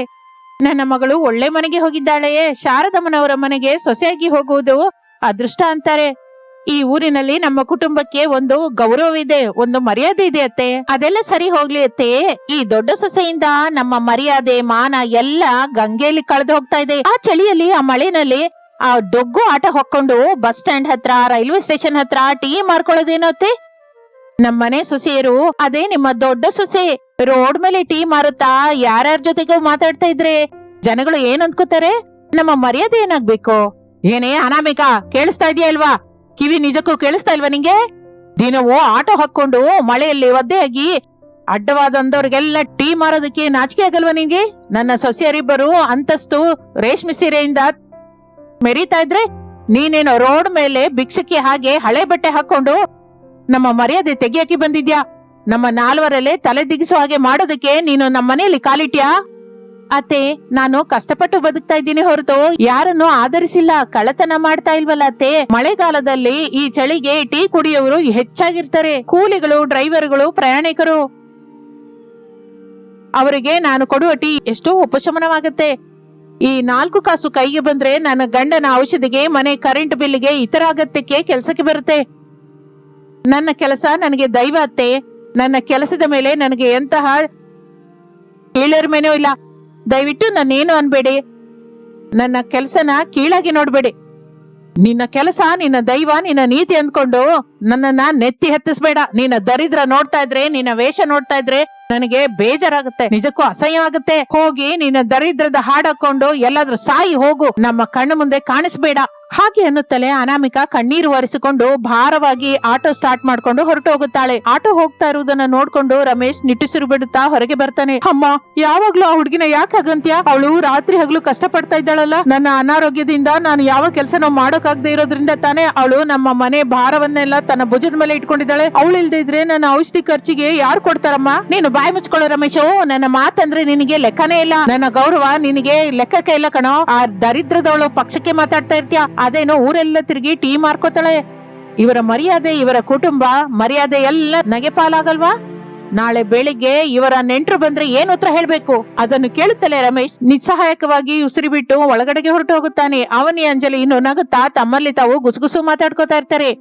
Speaker 1: ನನ್ನ ಮಗಳು ಒಳ್ಳೆ ಮನೆಗೆ ಹೋಗಿದ್ದಾಳೆ. ಶಾರದಮ್ಮನವರ ಮನೆಗೆ ಸೊಸೆಯಾಗಿ ಹೋಗುವುದು ಅದೃಷ್ಟ ಅಂತಾರೆ. ಈ ಊರಿನಲ್ಲಿ ನಮ್ಮ ಕುಟುಂಬಕ್ಕೆ ಒಂದು ಗೌರವವಿದೆ, ಒಂದು ಮರ್ಯಾದೆ ಇದೆ ಅತ್ತೆ. ಅದೆಲ್ಲ ಸರಿ ಹೋಗ್ಲಿ ಅತ್ತೆ. ಈ ದೊಡ್ಡ ಸೊಸೆಯಿಂದ ನಮ್ಮ ಮರ್ಯಾದೆ, ಮಾನ ಎಲ್ಲ ಗಂಗೆಯಲ್ಲಿ ಕಳೆದು ಹೋಗ್ತಾ ಇದೆ. ಆ ಚಳಿಯಲ್ಲಿ, ಆ ಮಳೆನಲ್ಲಿ ಆ ಡೊಗ್ಗು ಆಟ ಹೊಕ್ಕೊಂಡು ಬಸ್ ಸ್ಟ್ಯಾಂಡ್ ಹತ್ರ ರೈಲ್ವೆ ಸ್ಟೇಷನ್ ಹತ್ರ ಟೀ ಮಾರ್ಕೊಳ್ಳೋದೇನತ್ತೆ? ನಮ್ಮನೆ ಸೊಸೆಯರು ಅದೇ ನಿಮ್ಮ ದೊಡ್ಡ ಸೊಸೆ ರೋಡ್ ಮೇಲೆ ಟೀ ಮಾರುತ್ತಾ ಯಾರ್ಯಾರ ಜೊತೆಗೂ ಮಾತಾಡ್ತಾ ಇದ್ರೆ ಜನಗಳು ಏನ್ ಅಂದ್ಕೋತಾರೆ? ನಮ್ಮ ಮರ್ಯಾದೆ ಏನಾಗ್ಬೇಕು? ಏನೇ ಅನಾಮಿಕಾ, ಕೇಳಿಸ್ತಾ ಇದೆಯಾ ಇಲ್ವಾ? ಕಿವಿ ನಿಜಕ್ಕೂ ಕೇಳಿಸ್ತಾ ಇಲ್ವಾ ನಿಂಗೆ? ದಿನವೂ ಆಟೋ ಹಾಕೊಂಡು ಮಳೆಯಲ್ಲಿ ಒದ್ದೆಯಾಗಿ ಅಡ್ಡವಾದಂದವ್ರಿಗೆಲ್ಲ ಟೀ ಮಾರೋದಕ್ಕೆ ನಾಚಿಕೆ ಆಗಲ್ವಾ ನಿಂಗೆ? ನನ್ನ ಸೊಸೆಯರಿಬ್ಬರು ಅಂತಸ್ತು ರೇಷ್ಮೆ ಸೀರೆಯಿಂದ ಮೆರೀತಾ ಇದ್ರೆ ನೀನೇನೋ ರೋಡ್ ಮೇಲೆ ಭಿಕ್ಷಕ್ಕೆ ಹಾಗೆ ಹಳೆ ಬಟ್ಟೆ ಹಾಕೊಂಡು ನಮ್ಮ ಮರ್ಯಾದೆ ತೆಗಿಯಕ್ಕೆ ಬಂದಿದ್ಯಾ? ನಮ್ಮ ನಾಲ್ವರಲ್ಲೇ ತಲೆ ದಿಗಿಸೋ ಹಾಗೆ ಮಾಡೋದಕ್ಕೆ ನೀನು ನಮ್ಮ ಮನೆಯಲ್ಲಿ ಕಾಲಿಟ್ಯಾ? ಅತ್ತೆ, ನಾನು ಕಷ್ಟಪಟ್ಟು ಬದುಕ್ತಾ ಇದ್ದೀನಿ ಹೊರತು ಯಾರನ್ನು ಆಧರಿಸಿಲ್ಲ. ಕಳ್ಳತನ ಮಾಡ್ತಾ ಇಲ್ವಲ್ಲ ಅತ್ತೆ. ಮಳೆಗಾಲದಲ್ಲಿ ಈ ಚಳಿಗೆ ಟೀ ಕುಡಿಯೋರು ಹೆಚ್ಚಾಗಿರ್ತಾರೆ. ಕೂಲಿಗಳು, ಡ್ರೈವರ್ಗಳು, ಪ್ರಯಾಣಿಕರು, ಅವರಿಗೆ ನಾನು ಕೊಡುವ ಟೀ ಎಷ್ಟೋ ಉಪಶಮನವಾಗುತ್ತೆ. ಈ 4 ಕಾಸು ಕೈಗೆ ಬಂದ್ರೆ ನನ್ನ ಗಂಡನ ಔಷಧಿಗೆ, ಮನೆ ಕರೆಂಟ್ ಬಿಲ್ಗೆ, ಇತರ ಅಗತ್ಯಕ್ಕೆ ಕೆಲಸಕ್ಕೆ ಬರುತ್ತೆ. ನನ್ನ ಕೆಲಸ ನನಗೆ ದೈವ ಅತ್ತೆ. ನನ್ನ ಕೆಲಸದ ಮೇಲೆ ನನಗೆ ಎಂತಹ ಕೀಳರಿಮೆನೂ ಇಲ್ಲ. ದಯವಿಟ್ಟು ನನ್ನೇನು ಅನ್ಬೇಡಿ. ನನ್ನ ಕೆಲಸನ ಕೀಳಾಗಿ ನೋಡ್ಬೇಡಿ. ನಿನ್ನ ಕೆಲಸ, ನಿನ್ನ ದೈವ, ನಿನ್ನ ನೀತಿ ಅಂದ್ಕೊಂಡು ನನ್ನನ್ನ ನೆತ್ತಿ ಹತ್ತಿಸ್ಬೇಡ. ನಿನ್ನ ದರಿದ್ರ ನೋಡ್ತಾ ಇದ್ರೆ, ನಿನ್ನ ವೇಷ ನೋಡ್ತಾ ಇದ್ರೆ ನನಗೆ ಬೇಜಾರಾಗುತ್ತೆ. ನಿಜಕ್ಕೂ ಅಸಹ್ಯವಾಗುತ್ತೆ. ಹೋಗಿ ನಿನ್ನ ದರಿದ್ರದ ಹಾಡಾಕೊಂಡು ಎಲ್ಲಾದ್ರೂ ಸಾಯಿ ಹೋಗು. ನಮ್ಮ ಕಣ್ಣು ಮುಂದೆ ಕಾಣಿಸ್ಬೇಡ. ಹಾಗೆ ಅನ್ನುತ್ತಲೇ ಅನಾಮಿಕಾ ಕಣ್ಣೀರು ಒರೆಸಿಕೊಂಡು ಭಾರವಾಗಿ ಆಟೋ ಸ್ಟಾರ್ಟ್ ಮಾಡ್ಕೊಂಡು ಹೊರಟು ಹೋಗುತ್ತಾಳೆ. ಆಟೋ ಹೋಗ್ತಾ ಇರುವುದನ್ನ ನೋಡ್ಕೊಂಡು ರಮೇಶ್ ನಿಟ್ಟುಸಿರು ಬಿಡುತ್ತಾ ಹೊರಗೆ ಬರ್ತಾನೆ. ಅಮ್ಮ, ಯಾವಾಗ್ಲೂ ಆ ಹುಡುಗಿನ ಯಾಕೆ ಹಾಗಂತ್ಯ? ಅವಳು ರಾತ್ರಿ ಹಗಲು ಕಷ್ಟ ಪಡ್ತಾ ಇದ್ದಾಳಲ್ಲ. ನನ್ನ ಅನಾರೋಗ್ಯದಿಂದ ನಾನು ಯಾವ ಕೆಲಸನೂ ಮಾಡೋಕಾಗದೆ ಇರೋದ್ರಿಂದ ತಾನೇ ಅವಳು ನಮ್ಮ ಮನೆ ಭಾರವನ್ನೆಲ್ಲ ತನ್ನ ಭುಜದ ಮೇಲೆ ಇಟ್ಕೊಂಡಿದ್ದಾಳೆ. ಅವಳು ಇಲ್ದೇ ಇದ್ರೆ ನನ್ನ ಔಷಧಿ ಖರ್ಚಿಗೆ ಯಾರು ಕೊಡ್ತಾರಮ್ಮ? ನೀನು ಬಾಯಿ ಮುಚ್ಕೊಳ್ಳೋ ರಮೇಶು. ನನ್ನ ಮಾತಂದ್ರೆ ನಿನಗೆ ಲೆಕ್ಕನೇ ಇಲ್ಲ. ನನ್ನ ಗೌರವ ನಿನಗೆ ಲೆಕ್ಕಕ್ಕೆ ಇಲ್ಲ ಕಣೋ. ಆ ದರಿದ್ರದವಳು ಪಕ್ಷಕ್ಕೆ ಮಾತಾಡ್ತಾ ಇರ್ತೀಯ. ಅದೇನೋ ಊರೆಲ್ಲ ತಿರುಗಿ ಟೀ ಮಾರ್ಕೋತಾಳೆ. ಇವರ ಮರ್ಯಾದೆ, ಇವರ ಕುಟುಂಬ ಮರ್ಯಾದೆ ಎಲ್ಲ ನಗೆ ಪಾಲಾಗಲ್ವಾ? ನಾಳೆ ಬೆಳಿಗ್ಗೆ ಇವರ ನೆಂಟರು ಬಂದ್ರೆ ಏನ್ ಉತ್ತರ ಹೇಳ್ಬೇಕು? ಅದನ್ನು ಕೇಳುತ್ತಲೇ ರಮೇಶ್ ನಿಸ್ಸಹಾಯಕವಾಗಿ ಉಸಿರು ಬಿಟ್ಟು ಒಳಗಡೆಗೆ ಹೊರಟು ಹೋಗುತ್ತಾನೆ. ಅವನಿ, ಅಂಜಲಿ ಇನ್ನು ನಗುತ್ತಾ ತಮ್ಮಲ್ಲಿ ತಾವು ಗುಸುಗುಸು ಮಾತಾಡ್ಕೋತಾ ಇರ್ತಾರೆ.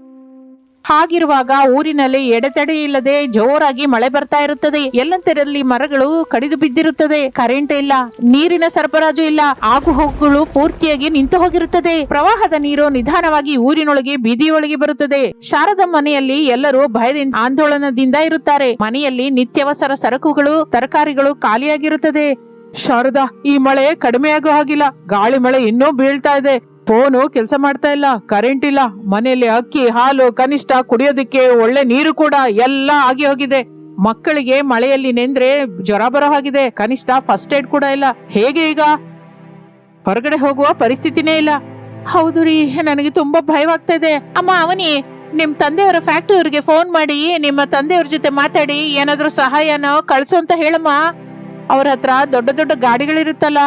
Speaker 1: ಹಾಗಿರುವಾಗ ಊರಿನಲ್ಲಿ ಎಡೆತಡೆ ಇಲ್ಲದೆ ಜೋರಾಗಿ ಮಳೆ ಬರ್ತಾ ಇರುತ್ತದೆ. ಎಲ್ಲಂತರಲ್ಲಿ ಮರಗಳು ಕಡಿದು ಬಿದ್ದಿರುತ್ತದೆ. ಕರೆಂಟ್ ಇಲ್ಲ, ನೀರಿನ ಸರಬರಾಜು ಇಲ್ಲ. ಆಗು ಹೋಗುಗಳು ಪೂರ್ತಿಯಾಗಿ ನಿಂತು ಹೋಗಿರುತ್ತದೆ. ಪ್ರವಾಹದ ನೀರು ನಿಧಾನವಾಗಿ ಊರಿನೊಳಗೆ ಬೀದಿಯೊಳಗೆ ಬರುತ್ತದೆ. ಶಾರದಾ ಮನೆಯಲ್ಲಿ ಎಲ್ಲರೂ ಭಯದಿಂದ, ಆಂದೋಲನದಿಂದ ಇರುತ್ತಾರೆ. ಮನೆಯಲ್ಲಿ ನಿತ್ಯವಸರ ಸರಕುಗಳು, ತರಕಾರಿಗಳು ಖಾಲಿಯಾಗಿರುತ್ತದೆ. ಶಾರದಾ, ಈ ಮಳೆ ಕಡಿಮೆಯಾಗೋ ಹಾಗಿಲ್ಲ. ಗಾಳಿ ಮಳೆ ಇನ್ನೂ ಬೀಳ್ತಾ ಇದೆ. ಫೋನು ಕೆಲಸ ಮಾಡ್ತಾ ಇಲ್ಲ, ಕರೆಂಟ್ ಇಲ್ಲ. ಮನೆಯಲ್ಲಿ ಅಕ್ಕಿ, ಹಾಲು, ಕನಿಷ್ಠ ಕುಡಿಯೋದಕ್ಕೆ ಒಳ್ಳೆ ನೀರು ಕೂಡ ಎಲ್ಲ ಆಗಿ ಹೋಗಿದೆ. ಮಕ್ಕಳಿಗೆ ಮಳೆಯಲ್ಲಿ ನೆಂದ್ರೆ ಜ್ವರ ಬರೋ ಹಾಗಿದೆ. ಕನಿಷ್ಠ ಫಸ್ಟ್ ಏಡ್ ಕೂಡ ಇಲ್ಲ. ಹೇಗೆ ಈಗ? ಹೊರಗಡೆ ಹೋಗುವ ಪರಿಸ್ಥಿತಿನೇ ಇಲ್ಲ. ಹೌದು ರೀ, ನನಗೆ ತುಂಬಾ ಭಯವಾಗ್ತಾ ಇದೆ. ಅಮ್ಮ, ಅವನಿ, ನಿಮ್ ತಂದೆಯವರ ಫ್ಯಾಕ್ಟರಿಯವರಿಗೆ ಫೋನ್ ಮಾಡಿ ನಿಮ್ಮ ತಂದೆಯವ್ರ ಜೊತೆ ಮಾತಾಡಿ ಏನಾದ್ರೂ ಸಹಾಯನೋ ಕಳ್ಸು ಅಂತ ಹೇಳಮ್ಮ. ಅವ್ರ ಹತ್ರ ದೊಡ್ಡ ದೊಡ್ಡ ಗಾಡಿಗಳಿರುತ್ತಲ್ಲ.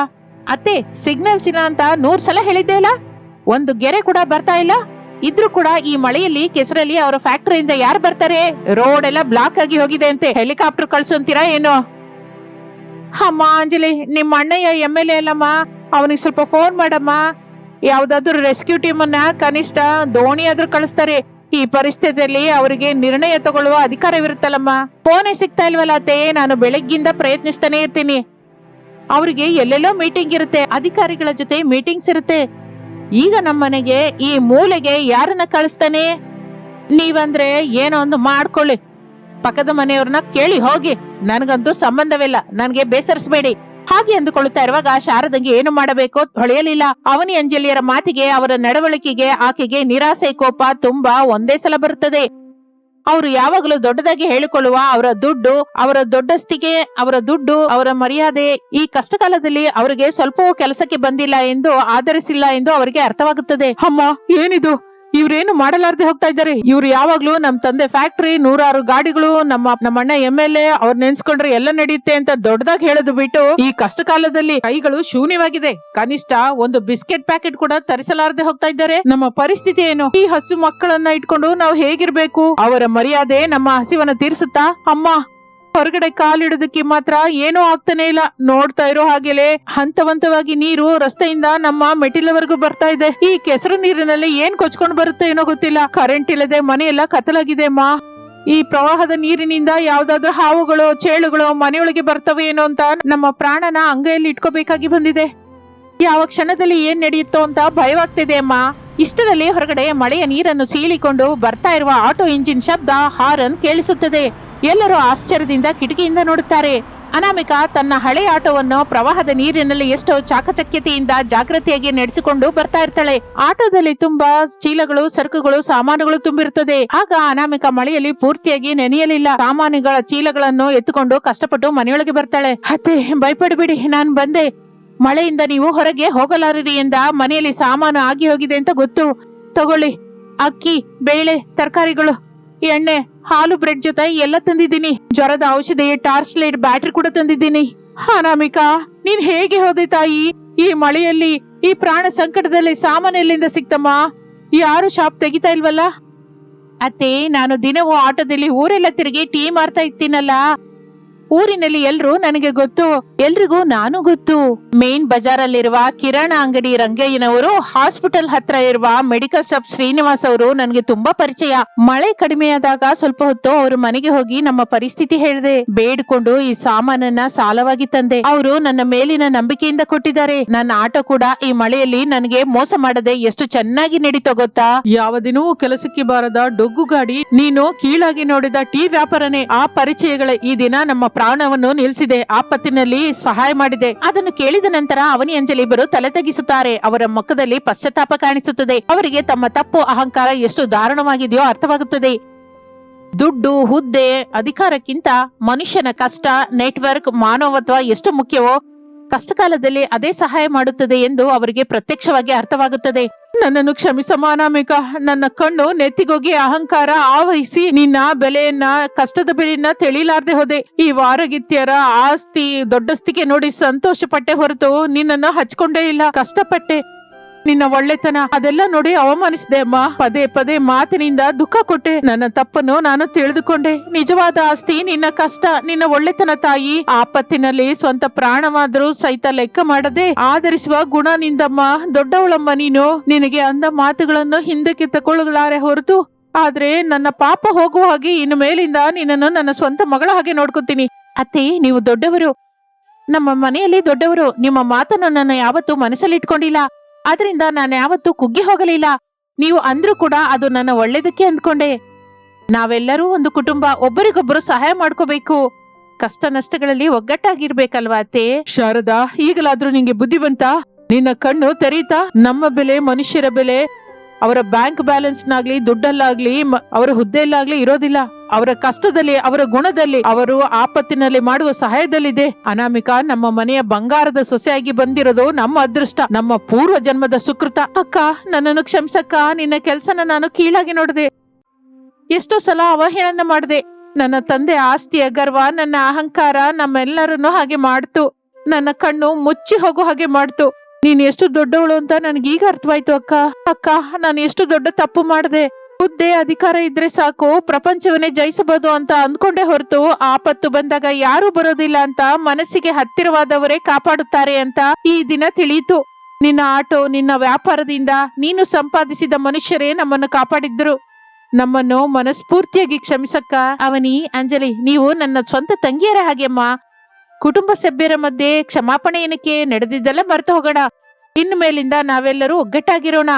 Speaker 1: ಅತ್ತೆ, ಸಿಗ್ನಲ್ಸ್ ಇಲ್ಲ ಅಂತ 100 ಸಲ ಹೇಳಿದ್ದೆ ಅಲ್ಲ. ಒಂದು ಗೆರೆ ಕೂಡ ಬರ್ತಾ ಇಲ್ಲ. ಇದ್ರೂ ಕೂಡ ಈ ಮಳೆಯಲ್ಲಿ ಕೆಸರಲ್ಲಿ ಅವರ ಫ್ಯಾಕ್ಟರಿಯಿಂದ ಯಾರು ಬರ್ತಾರೆ? ರೋಡ್ ಎಲ್ಲ ಬ್ಲಾಕ್ ಆಗಿ ಹೋಗಿದೆ ಅಂತೆ. ಹೆಲಿಕಾಪ್ಟರ್ ಕಳ್ಸು ಅಂತೀರಾ ಏನೋ? ಅಮ್ಮ ಅಂಜಲಿ, ನಿಮ್ಮ ಅಣ್ಣಯ್ಯ MLA ಅಲ್ಲಮ್ಮ, ಅವನಿಗೆ ಸ್ವಲ್ಪ ಫೋನ್ ಮಾಡಮ್ಮ. ಯಾವ್ದಾದ್ರು ರೆಸ್ಕ್ಯೂ ಟೀಮ್ ಅನ್ನ, ಕನಿಷ್ಠ ದೋಣಿ ಆದ್ರೂ ಕಳಿಸ್ತಾರೆ. ಈ ಪರಿಸ್ಥಿತಿಯಲ್ಲಿ ಅವರಿಗೆ ನಿರ್ಣಯ ತಗೊಳ್ಳುವ ಅಧಿಕಾರವಿರುತ್ತಲ್ಲಮ್ಮ. ಫೋನೇ ಸಿಗ್ತಾ ಇಲ್ವಲ್ಲ ಅತ್ತೆ. ನಾನು ಬೆಳಗ್ಗಿಂದ ಪ್ರಯತ್ನಿಸ್ತಾನೆ ಇರ್ತೀನಿ. ಅವರಿಗೆ ಎಲ್ಲೆಲ್ಲೋ ಮೀಟಿಂಗ್ ಇರುತ್ತೆ, ಅಧಿಕಾರಿಗಳ ಜೊತೆ ಮೀಟಿಂಗ್ಸ್ ಇರುತ್ತೆ. ಈಗ ನಮ್ಮನೆಗೆ ಈ ಮೂಲೆಗೆ ಯಾರನ್ನ ಕಳಿಸ್ತಾನೆ? ನೀವಂದ್ರೆ ಏನೋ ಒಂದು ಮಾಡ್ಕೊಳ್ಳಿ. ಪಕ್ಕದ ಮನೆಯವ್ರನ್ನ ಕೇಳಿ ಹೋಗಿ. ನನಗಂತೂ ಸಂಬಂಧವಿಲ್ಲ. ನನ್ಗೆ ಬೇಸರಿಸಬೇಡಿ. ಹಾಗೆ ಅಂದುಕೊಳ್ಳುತ್ತಾ ಇರುವಾಗ ಶಾರದಂಗೆ ಏನು ಮಾಡಬೇಕೋ ಹೊಳೆಯಲಿಲ್ಲ. ಅವನಿ, ಅಂಜಲಿಯರ ಮಾತಿಗೆ, ಅವರ ನಡವಳಿಕೆಗೆ ಆಕೆಗೆ ನಿರಾಸೆ, ಕೋಪ ತುಂಬಾ ಒಂದೇ ಸಲ ಬರುತ್ತದೆ. ಅವರು ಯಾವಾಗಲೂ ದೊಡ್ಡದಾಗಿ ಹೇಳಿಕೊಳ್ಳುವ ಅವರ ದುಡ್ಡು, ಅವರ ದೊಡ್ಡಸ್ತಿಗೆ, ಅವರ ದುಡ್ಡು, ಅವರ ಮರ್ಯಾದೆ ಈ ಕಷ್ಟಕಾಲದಲ್ಲಿ ಅವರಿಗೆ ಸ್ವಲ್ಪವೂ ಕೆಲಸಕ್ಕೆ ಬಂದಿಲ್ಲ ಎಂದು, ಆಧರಿಸಿಲ್ಲ ಎಂದು ಅವರಿಗೆ ಅರ್ಥವಾಗುತ್ತದೆ. ಅಮ್ಮ, ಏನಿದು? ಇವ್ರೇನು ಮಾಡಲಾರದೆ ಹೋಗ್ತಾ ಇದ್ದಾರೆ. ಇವ್ರು ಯಾವಾಗ್ಲೂ ನಮ್ ತಂದೆ ಫ್ಯಾಕ್ಟರಿ, 100 ಗಾಡಿಗಳು, ನಮ್ಮ ಅಣ್ಣ MLA, ಅವ್ರ ನೆನ್ಸ್ಕೊಂಡ್ರೆ ಎಲ್ಲ ನಡೆಯುತ್ತೆ ಅಂತ ದೊಡ್ಡದಾಗಿ ಹೇಳೋದು ಬಿಟ್ಟು ಈ ಕಷ್ಟ ಕಾಲದಲ್ಲಿ ಕೈಗಳು ಶೂನ್ಯವಾಗಿದೆ. ಕನಿಷ್ಠ ಒಂದು ಬಿಸ್ಕೆಟ್ ಪ್ಯಾಕೆಟ್ ಕೂಡ ತರಿಸಲಾರದೆ ಹೋಗ್ತಾ ಇದ್ದಾರೆ. ನಮ್ಮ ಪರಿಸ್ಥಿತಿ ಏನು? ಈ ಹಸು ಮಕ್ಕಳನ್ನ ಇಟ್ಕೊಂಡು ನಾವು ಹೇಗಿರ್ಬೇಕು? ಅವರ ಮರ್ಯಾದೆ ನಮ್ಮ ಹಸಿವನ್ನ ತೀರಿಸುತ್ತಾ? ಅಮ್ಮ, ಹೊರಗಡೆ ಕಾಲಿಡೋದಕ್ಕೆ ಮಾತ್ರ ಏನೂ ಆಗ್ತಾನೆ ಇಲ್ಲ. ನೋಡ್ತಾ ಇರೋ ಹಾಗೆಲೆ ಹಂತವಂತವಾಗಿ ನೀರು ರಸ್ತೆಯಿಂದ ನಮ್ಮ ಮೆಟ್ಟಿಲವರೆಗೂ ಬರ್ತಾ ಇದೆ. ಈ ಕೆಸರು ನೀರಿನಲ್ಲಿ ಏನ್ ಕೊಚ್ಕೊಂಡು ಬರುತ್ತೆ ಏನೋ ಗೊತ್ತಿಲ್ಲ. ಕರೆಂಟ್ ಇಲ್ಲದೆ ಮನೆಯೆಲ್ಲ ಕತ್ತಲಾಗಿದೆ ಅಮ್ಮ. ಈ ಪ್ರವಾಹದ ನೀರಿನಿಂದ ಯಾವ್ದಾದ್ರು ಹಾವುಗಳು, ಚೇಳುಗಳು ಮನೆಯೊಳಗೆ ಬರ್ತವೆ ಏನೋ ಅಂತ ನಮ್ಮ ಪ್ರಾಣನ ಅಂಗೈಯಲ್ಲಿ ಇಟ್ಕೋಬೇಕಾಗಿ ಬಂದಿದೆ. ಯಾವ ಕ್ಷಣದಲ್ಲಿ ಏನ್ ನಡೆಯುತ್ತೋ ಅಂತ ಭಯವಾಗ್ತಿದೆ ಅಮ್ಮ. ಇಷ್ಟರಲ್ಲಿ ಹೊರಗಡೆ ಮಳೆಯ ನೀರನ್ನು ಸೀಳಿಕೊಂಡು ಬರ್ತಾ ಇರುವ ಆಟೋ ಇಂಜಿನ್ ಶಬ್ದ, ಹಾರನ್ ಕೇಳಿಸುತ್ತದೆ. ಎಲ್ಲರೂ ಆಶ್ಚರ್ಯದಿಂದ ಕಿಟಕಿಯಿಂದ ನೋಡುತ್ತಾರೆ. ಅನಾಮಿಕಾ ತನ್ನ ಹಳೆ ಆಟೋವನ್ನು ಪ್ರವಾಹದ ನೀರಿನಲ್ಲಿ ಎಷ್ಟೋ ಚಾಕಚಕ್ಯತೆಯಿಂದ ಜಾಗೃತಿಯಾಗಿ ನಡೆಸಿಕೊಂಡು ಬರ್ತಾ ಇರ್ತಾಳೆ. ಆಟೋದಲ್ಲಿ ತುಂಬಾ ಚೀಲಗಳು, ಸರಕುಗಳು, ಸಾಮಾನುಗಳು ತುಂಬಿರುತ್ತದೆ. ಆಗ ಅನಾಮಿಕಾ ಮಳೆಯಲ್ಲಿ ಪೂರ್ತಿಯಾಗಿ ನೆನೆಯಲಿಲ್ಲ. ಸಾಮಾನುಗಳ ಚೀಲಗಳನ್ನು ಎತ್ತುಕೊಂಡು ಕಷ್ಟಪಟ್ಟು ಮನೆಯೊಳಗೆ ಬರ್ತಾಳೆ. ಅತ್ತೆ, ಭಯಪಡಬೇಡಿ, ನಾನ್ ಬಂದೆ. ಮಳೆಯಿಂದ ನೀವು ಹೊರಗೆ ಹೋಗಲಾರಿರಿ ಎಂದ. ಮನೆಯಲ್ಲಿ ಸಾಮಾನು ಆಗಿ ಹೋಗಿದೆ ಅಂತ ಗೊತ್ತು. ತಗೊಳ್ಳಿ, ಅಕ್ಕಿ, ಬೇಳೆ, ತರಕಾರಿಗಳು, ಎಣ್ಣೆ, ಹಾಲು, ಬ್ರೆಡ್ ಜೊತೆ ಎಲ್ಲ ತಂದಿದ್ದೀನಿ. ಜ್ವರದ ಔಷಧಿ, ಟಾರ್ಚ್ ಲೈಟ್, ಬ್ಯಾಟ್ರಿ ಕೂಡ ತಂದಿದ್ದೀನಿ. ಅನಾಮಿಕಾ, ನೀನ್ ಹೇಗೆ ಹೋದೆ ತಾಯಿ? ಈ ಮಳೆಯಲ್ಲಿ, ಈ ಪ್ರಾಣ ಸಂಕಟದಲ್ಲಿ ಸಾಮಾನು ಎಲ್ಲಿಂದ ಸಿಕ್ತಮ್ಮ? ಯಾರು ಶಾಪ್ ತೆಗಿತಾ ಇಲ್ವಲ್ಲ? ಅತ್ತೆ, ನಾನು ದಿನವೂ ಆಟೋದಲ್ಲಿ ಊರೆಲ್ಲ ತಿರುಗಿ ಟೀ ಮಾರ್ತಾ ಇರ್ತೀನಲ್ಲ. ಊರಿನಲ್ಲಿ ಎಲ್ರು ನನಗೆ ಗೊತ್ತು, ಎಲ್ರಿಗೂ ನಾನು ಗೊತ್ತು. ಮೇನ್ ಬಜಾರಲ್ಲಿರುವ ಕಿರಾಣ ಅಂಗಡಿ ರಂಗಯ್ಯನವರು, ಹಾಸ್ಪಿಟಲ್ ಹತ್ರ ಇರುವ ಮೆಡಿಕಲ್ ಶಾಪ್ ಶ್ರೀನಿವಾಸ್ ಅವರು ನನಗೆ ತುಂಬಾ ಪರಿಚಯ. ಮಳೆ ಕಡಿಮೆಯಾದಾಗ ಸ್ವಲ್ಪ ಹೊತ್ತು ಅವ್ರ ಮನೆಗೆ ಹೋಗಿ ನಮ್ಮ ಪರಿಸ್ಥಿತಿ ಹೇಳಿದೆ. ಬೇಡ್ಕೊಂಡು ಈ ಸಾಮಾನನ್ನ ಸಾಲವಾಗಿ ತಂದೆ. ಅವರು ನನ್ನ ಮೇಲಿನ ನಂಬಿಕೆಯಿಂದ ಕೊಟ್ಟಿದ್ದಾರೆ. ನನ್ನ ಆಟೋ ಕೂಡ ಈ ಮಳೆಯಲ್ಲಿ ನನಗೆ ಮೋಸ ಮಾಡದೆ ಎಷ್ಟು ಚೆನ್ನಾಗಿ ನಡೀತೋ ಗೊತ್ತಾ? ಯಾವ ದಿನವೂ ಕೆಲಸಕ್ಕೆ ಬಾರದ ಡೊಗ್ಗು ಗಾಡಿ, ನೀನು ಕೀಳಾಗಿ ನೋಡಿದ ಟೀ ವ್ಯಾಪಾರನೇ. ಆ ಪರಿಚಯಗಳ ಈ ದಿನ ನಮ್ಮ ಪ್ರಾಣವನ್ನು ನಿಲ್ಲಿಸಿದೆ, ಆಪತ್ತಿನಲ್ಲಿ ಸಹಾಯ ಮಾಡಿದೆ. ಅದನ್ನು ಕೇಳಿದ ನಂತರ ಅವನಿ ಅಂಜಲಿ ಇಬ್ಬರು ತಲೆ ತಗ್ಗಿಸುತ್ತಾರೆ. ಅವರ ಮುಖದಲ್ಲಿ ಪಶ್ಚಾತ್ತಾಪ ಕಾಣಿಸುತ್ತದೆ. ಅವರಿಗೆ ತಮ್ಮ ತಪ್ಪು, ಅಹಂಕಾರ ಎಷ್ಟು ದಾರುಣವಾಗಿದೆಯೋ ಅರ್ಥವಾಗುತ್ತದೆ. ದುಡ್ಡು, ಹುದ್ದೆ, ಅಧಿಕಾರಕ್ಕಿಂತ ಮನುಷ್ಯನ ಕಷ್ಟ, ನೆಟ್ವರ್ಕ್, ಮಾನವತ್ವ ಎಷ್ಟು ಮುಖ್ಯವೋ ಕಷ್ಟಕಾಲದಲ್ಲಿ ಅದೇ ಸಹಾಯ ಮಾಡುತ್ತದೆ ಎಂದು ಅವರಿಗೆ ಪ್ರತ್ಯಕ್ಷವಾಗಿ ಅರ್ಥವಾಗುತ್ತದೆ. ನನ್ನನ್ನು ಕ್ಷಮಿಸಮ್ಮ ಅನಾಮಿಕಾ. ನನ್ನ ಕಣ್ಣು ನೆತ್ತಿಗೋಗಿ ಅಹಂಕಾರ ಆವಹಿಸಿ ನಿನ್ನ ಬೆಲೆಯನ್ನ, ಕಷ್ಟದ ಬೆಲೆಯನ್ನ ತಿಳಿಲಾರ್ದೆ ಹೋದೆ. ಈ ವಾರಗಿತ್ಯರ ಆಸ್ತಿ, ದೊಡ್ಡಸ್ತಿಕೆ ನೋಡಿ ಸಂತೋಷ ಪಟ್ಟೆ ಹೊರತು ನಿನ್ನನ್ನು ಹಚ್ಕೊಂಡೇ ಇಲ್ಲ. ಕಷ್ಟಪಟ್ಟೆ. ನಿನ್ನ ಒಳ್ಳೆತನ ಅದೆಲ್ಲ ನೋಡಿ ಅವಮಾನಿಸಿದೆ ಅಮ್ಮ. ಪದೇ ಪದೇ ಮಾತಿನಿಂದ ದುಃಖ ಕೊಟ್ಟೆ. ನನ್ನ ತಪ್ಪನ್ನು ನಾನು ತಿಳಿದುಕೊಂಡೆ. ನಿಜವಾದ ಆಸ್ತಿ ನಿನ್ನ ಕಷ್ಟ, ನಿನ್ನ ಒಳ್ಳೆತನ ತಾಯಿ. ಆಪತ್ತಿನಲ್ಲಿ ಸ್ವಂತ ಪ್ರಾಣವಾದರೂ ಸಹಿತ ಲೆಕ್ಕ ಮಾಡದೆ ಆಧರಿಸುವ ಗುಣ ನಿಂದಮ್ಮ. ದೊಡ್ಡವಳಮ್ಮ ನೀನು. ನಿನಗೆ ಅಂದ ಮಾತುಗಳನ್ನು ಹಿಂದಕ್ಕೆ ತಗೊಳ್ಳಲಾರೆ ಹೊರತು, ಆದ್ರೆ ನನ್ನ ಪಾಪ ಹೋಗುವ ಹಾಗೆ ಇನ್ನು ಮೇಲಿಂದ ನಿನ್ನನ್ನು ನನ್ನ ಸ್ವಂತ ಮಗಳ ಹಾಗೆ ನೋಡ್ಕೊತೀನಿ. ಅತ್ತೆ, ನೀವು ದೊಡ್ಡವರು, ನಮ್ಮ ಮನೆಯಲ್ಲಿ ದೊಡ್ಡವರು. ನಿಮ್ಮ ಮಾತನ್ನು ನನ್ನ ಯಾವತ್ತೂ ಮನಸ್ಸಲ್ಲಿ ಇಟ್ಕೊಂಡಿಲ್ಲ. ಆದ್ರಿಂದ ನಾನು ಯಾವತ್ತೂ ಕುಗ್ಗಿ ಹೋಗಲಿಲ್ಲ. ನೀವು ಅಂದ್ರೂ ಕೂಡ ಅದು ನನ್ನ ಒಳ್ಳೇದಕ್ಕೆ ಅಂದ್ಕೊಂಡೆ. ನಾವೆಲ್ಲರೂ ಒಂದು ಕುಟುಂಬ, ಒಬ್ಬರಿಗೊಬ್ಬರು ಸಹಾಯ ಮಾಡ್ಕೋಬೇಕು. ಕಷ್ಟ ನಷ್ಟಗಳಲ್ಲಿ ಒಗ್ಗಟ್ಟಾಗಿರ್ಬೇಕಲ್ವಾ ಅತ್ತೆ? ಶಾರದಾ, ಈಗಲಾದ್ರೂ ನಿಂಗೆ ಬುದ್ಧಿ ಬಂತ? ನಿನ್ನ ಕಣ್ಣು ತೆರೀತಾ? ನಮ್ಮ ಬೆಲೆ, ಮನುಷ್ಯರ ಬೆಲೆ ಅವರ ಬ್ಯಾಂಕ್ ಬ್ಯಾಲೆನ್ಸ್ ನಾಗ್ಲಿ, ದುಡ್ಡಲ್ಲಾಗ್ಲಿ, ಅವರ ಹುದ್ದೆಯಲ್ಲಾಗ್ಲಿ ಇರೋದಿಲ್ಲ. ಅವರ ಕಷ್ಟದಲ್ಲಿ, ಅವರ ಗುಣದಲ್ಲಿ, ಅವರು ಆಪತ್ತಿನಲ್ಲಿ ಮಾಡುವ ಸಹಾಯದಲ್ಲಿದೆ. ಅನಾಮಿಕಾ ನಮ್ಮ ಮನೆಯ ಬಂಗಾರದ ಸೊಸೆಯಾಗಿ ಬಂದಿರೋದು ನಮ್ಮ ಅದೃಷ್ಟ, ನಮ್ಮ ಪೂರ್ವ ಜನ್ಮದ ಸುಕೃತ. ಅಕ್ಕ, ನನ್ನನ್ನು ಕ್ಷಮಿಸಕ್ಕ. ನಿನ್ನ ಕೆಲ್ಸನ ನಾನು ಕೀಳಾಗಿ ನೋಡಿದೆ. ಎಷ್ಟೋ ಸಲ ಅವಹೇಳನ ಮಾಡಿದೆ. ನನ್ನ ತಂದೆ ಆಸ್ತಿಯ ಗರ್ವ, ನನ್ನ ಅಹಂಕಾರ ನಮ್ಮೆಲ್ಲರನ್ನು ಹಾಗೆ ಮಾಡ್ತು. ನನ್ನ ಕಣ್ಣು ಮುಚ್ಚಿ ಹೋಗೋ ಹಾಗೆ ಮಾಡ್ತು. ನೀನ್ ಎಷ್ಟು ದೊಡ್ಡವಳು ಅಂತ ನನ್ಗೀಗ ಅರ್ಥವಾಯ್ತು ಅಕ್ಕ. ಅಕ್ಕ, ನಾನು ಎಷ್ಟು ದೊಡ್ಡ ತಪ್ಪು ಮಾಡಿದೆ. ಹುದ್ದೆ, ಅಧಿಕಾರ ಇದ್ರೆ ಸಾಕು, ಪ್ರಪಂಚವನ್ನೇ ಜಯಿಸಬಹುದು ಅಂತ ಅಂದ್ಕೊಂಡೆ ಹೊರತು, ಆಪತ್ತು ಬಂದಾಗ ಯಾರು ಬರೋದಿಲ್ಲ ಅಂತ, ಮನಸ್ಸಿಗೆ ಹತ್ತಿರವಾದವರೇ ಕಾಪಾಡುತ್ತಾರೆ ಅಂತ ಈ ದಿನ ತಿಳಿಯಿತು. ನಿನ್ನ ಆಟೋ, ನಿನ್ನ ವ್ಯಾಪಾರದಿಂದ ನೀನು ಸಂಪಾದಿಸಿದ ಮನುಷ್ಯರೇ ನಮ್ಮನ್ನು ಕಾಪಾಡಿದ್ರು. ನಮ್ಮನ್ನು ಮನಸ್ಫೂರ್ತಿಯಾಗಿ ಕ್ಷಮಿಸಕ್ಕ. ಅವನಿ, ಅಂಜಲಿ, ನೀವು ನನ್ನ ಸ್ವಂತ ತಂಗಿಯರ ಹಾಗೆಮ್ಮ. ಕುಟುಂಬ ಸಭ್ಯರ ಮಧ್ಯೆ ಕ್ಷಮಾಪಣೆ ಏನಕ್ಕೆ? ನಡೆದಿದ್ದೆಲ್ಲ ಮರೆತು ಹೋಗೋಣ. ಇನ್ನು ಮೇಲಿಂದ ನಾವೆಲ್ಲರೂ ಒಗ್ಗಟ್ಟಾಗಿರೋಣ.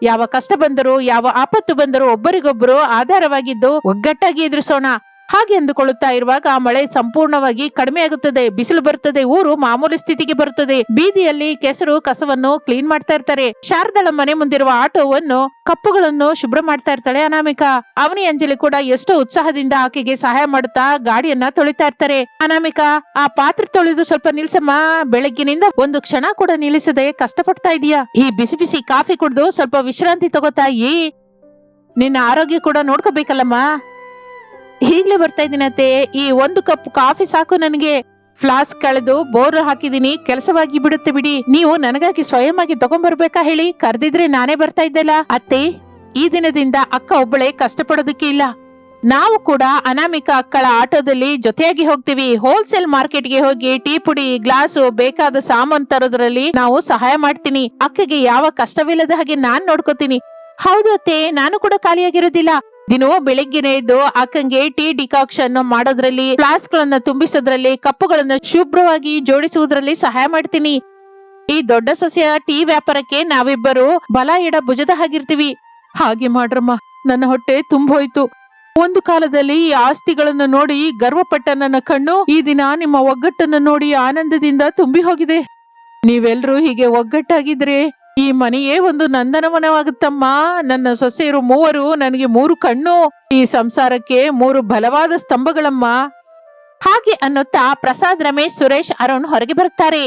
Speaker 1: ಯಾವ ಕಷ್ಟ ಬಂದರೂ, ಯಾವ ಆಪತ್ತು ಬಂದರೂ ಒಬ್ಬರಿಗೊಬ್ಬರು ಆಧಾರವಾಗಿದ್ದು ಒಗ್ಗಟ್ಟಾಗಿ ಎದುರಿಸೋಣ. ಹಾಗೆ ಅಂದುಕೊಳ್ಳುತ್ತಾ ಇರುವಾಗ ಮಳೆ ಸಂಪೂರ್ಣವಾಗಿ ಕಡಿಮೆಯಾಗುತ್ತದೆ. ಬಿಸಿಲು ಬರುತ್ತದೆ. ಊರು ಮಾಮೂಲಿ ಸ್ಥಿತಿಗೆ ಬರುತ್ತದೆ. ಬೀದಿಯಲ್ಲಿ ಕೆಸರು ಕಸವನ್ನು ಕ್ಲೀನ್ ಮಾಡ್ತಾ ಇರ್ತಾರೆ. ಶಾರದಳ ಮನೆ ಮುಂದಿರುವ ಆಟೋವನ್ನು, ಕಪ್ಪುಗಳನ್ನು ಶುಭ್ರ ಮಾಡ್ತಾ ಇರ್ತಾಳೆ ಅನಾಮಿಕಾ. ಅವನಿ ಅಂಜಲಿ ಕೂಡ ಎಷ್ಟೋ ಉತ್ಸಾಹದಿಂದ ಆಕೆಗೆ ಸಹಾಯ ಮಾಡುತ್ತಾ ಗಾಡಿಯನ್ನ ತೊಳಿತಾ ಇರ್ತಾರೆ. ಅನಾಮಿಕಾ, ಆ ಪಾತ್ರೆ ತೊಳೆದು ಸ್ವಲ್ಪ ನಿಲ್ಸಮ್ಮ. ಬೆಳಗ್ಗಿನಿಂದ ಒಂದು ಕ್ಷಣ ಕೂಡ ನಿಲ್ಲಿಸದೆ ಕಷ್ಟಪಡ್ತಾ ಇದೀಯಾ. ಈ ಬಿಸಿ ಬಿಸಿ ಕಾಫಿ ಕುಡ್ದು ಸ್ವಲ್ಪ ವಿಶ್ರಾಂತಿ ತಗೋತಾಯಿ. ನಿನ್ನ ಆರೋಗ್ಯ ಕೂಡ ನೋಡ್ಕೋಬೇಕಲ್ಲಮ್ಮ. ಈಗ್ಲೇ ಬರ್ತಾ ಇದ್ದೀನತ್ತೆ. ಈ ಒಂದು ಕಪ್ ಕಾಫಿ ಸಾಕು ನನಗೆ. ಫ್ಲಾಸ್ಕ್ ಕಳೆದು ಬೋರ್ ಹಾಕಿದೀನಿ, ಕೆಲಸವಾಗಿ ಬಿಡುತ್ತೆ ಬಿಡಿ. ನೀವು ನನಗಾಗಿ ಸ್ವಯಂವಾಗಿ ತಗೊಂಡ್ಬರ್ಬೇಕಾ ಹೇಳಿ? ಕರೆದಿದ್ರೆ ನಾನೇ ಬರ್ತಾ ಇದ್ದಲ್ಲ. ಅತ್ತೆ, ಈ ದಿನದಿಂದ ಅಕ್ಕ ಒಬ್ಬಳೆ ಕಷ್ಟಪಡೋದಕ್ಕೆ ಇಲ್ಲ. ನಾವು ಕೂಡ ಅನಾಮಿಕಾ ಅಕ್ಕಳ ಆಟೋದಲ್ಲಿ ಜೊತೆಯಾಗಿ ಹೋಗ್ತೀವಿ. ಹೋಲ್ಸೇಲ್ ಮಾರ್ಕೆಟ್ಗೆ ಹೋಗಿ ಟೀ ಪುಡಿ, ಗ್ಲಾಸು, ಬೇಕಾದ ಸಾಮಾನು ತರೋದ್ರಲ್ಲಿ ನಾವು ಸಹಾಯ ಮಾಡ್ತೀನಿ. ಅಕ್ಕಗೆ ಯಾವ ಕಷ್ಟವಿಲ್ಲದ ಹಾಗೆ ನಾನ್ ನೋಡ್ಕೋತೀನಿ. ಹೌದು ಅತ್ತೆ, ನಾನು ಕೂಡ ಖಾಲಿಯಾಗಿರೋದಿಲ್ಲ. ದಿನವೂ ಬೆಳಿಗ್ಗೆನೆ ಎದ್ದು ಅಕ್ಕಂಗೆ ಟೀ ಡಿಕಾಕ್ಷನ್ ಮಾಡೋದ್ರಲ್ಲಿ, ಫ್ಲಾಸ್ಕ್ ಗಳನ್ನ ತುಂಬಿಸೋದ್ರಲ್ಲಿ, ಕಪ್ಪುಗಳನ್ನ ಶುಭ್ರವಾಗಿ ಜೋಡಿಸುವುದರಲ್ಲಿ ಸಹಾಯ ಮಾಡ್ತೀನಿ. ಈ ದೊಡ್ಡ ಸಸ್ಯ ಟೀ ವ್ಯಾಪಾರಕ್ಕೆ ನಾವಿಬ್ಬರು ಬಲ ಎಡ ಭುಜದ ಹಾಗಿರ್ತೀವಿ. ಹಾಗೆ ಮಾಡ್ರಮ್ಮ, ನನ್ನ ಹೊಟ್ಟೆ ತುಂಬೋಯ್ತು. ಒಂದು ಕಾಲದಲ್ಲಿ ಈ ಆಸ್ತಿಗಳನ್ನು ನೋಡಿ ಗರ್ವಪಟ್ಟ ನನ್ನ ಕಣ್ಣು ಈ ದಿನ ನಿಮ್ಮ ಒಗ್ಗಟ್ಟನ್ನು ನೋಡಿ ಆನಂದದಿಂದ ತುಂಬಿ ಹೋಗಿದೆ. ನೀವೆಲ್ರೂ ಹೀಗೆ ಒಗ್ಗಟ್ಟಾಗಿದ್ರೆ ಈ ಮನೆಯೇ ಒಂದು ನಂದನವನವಾಗುತ್ತಮ್ಮ. ನನ್ನ ಸೊಸೆಯರು ಮೂವರು ನನಗೆ 3 ಕಣ್ಣು, ಈ ಸಂಸಾರಕ್ಕೆ 3 ಬಲವಾದ ಸ್ತಂಭಗಳಮ್ಮ. ಹಾಗೆ ಅನ್ನುತ್ತಾ ಪ್ರಸಾದ್, ರಮೇಶ್, ಸುರೇಶ್, ಅರುಣ್ ಹೊರಗೆ ಬರುತ್ತಾರೆ.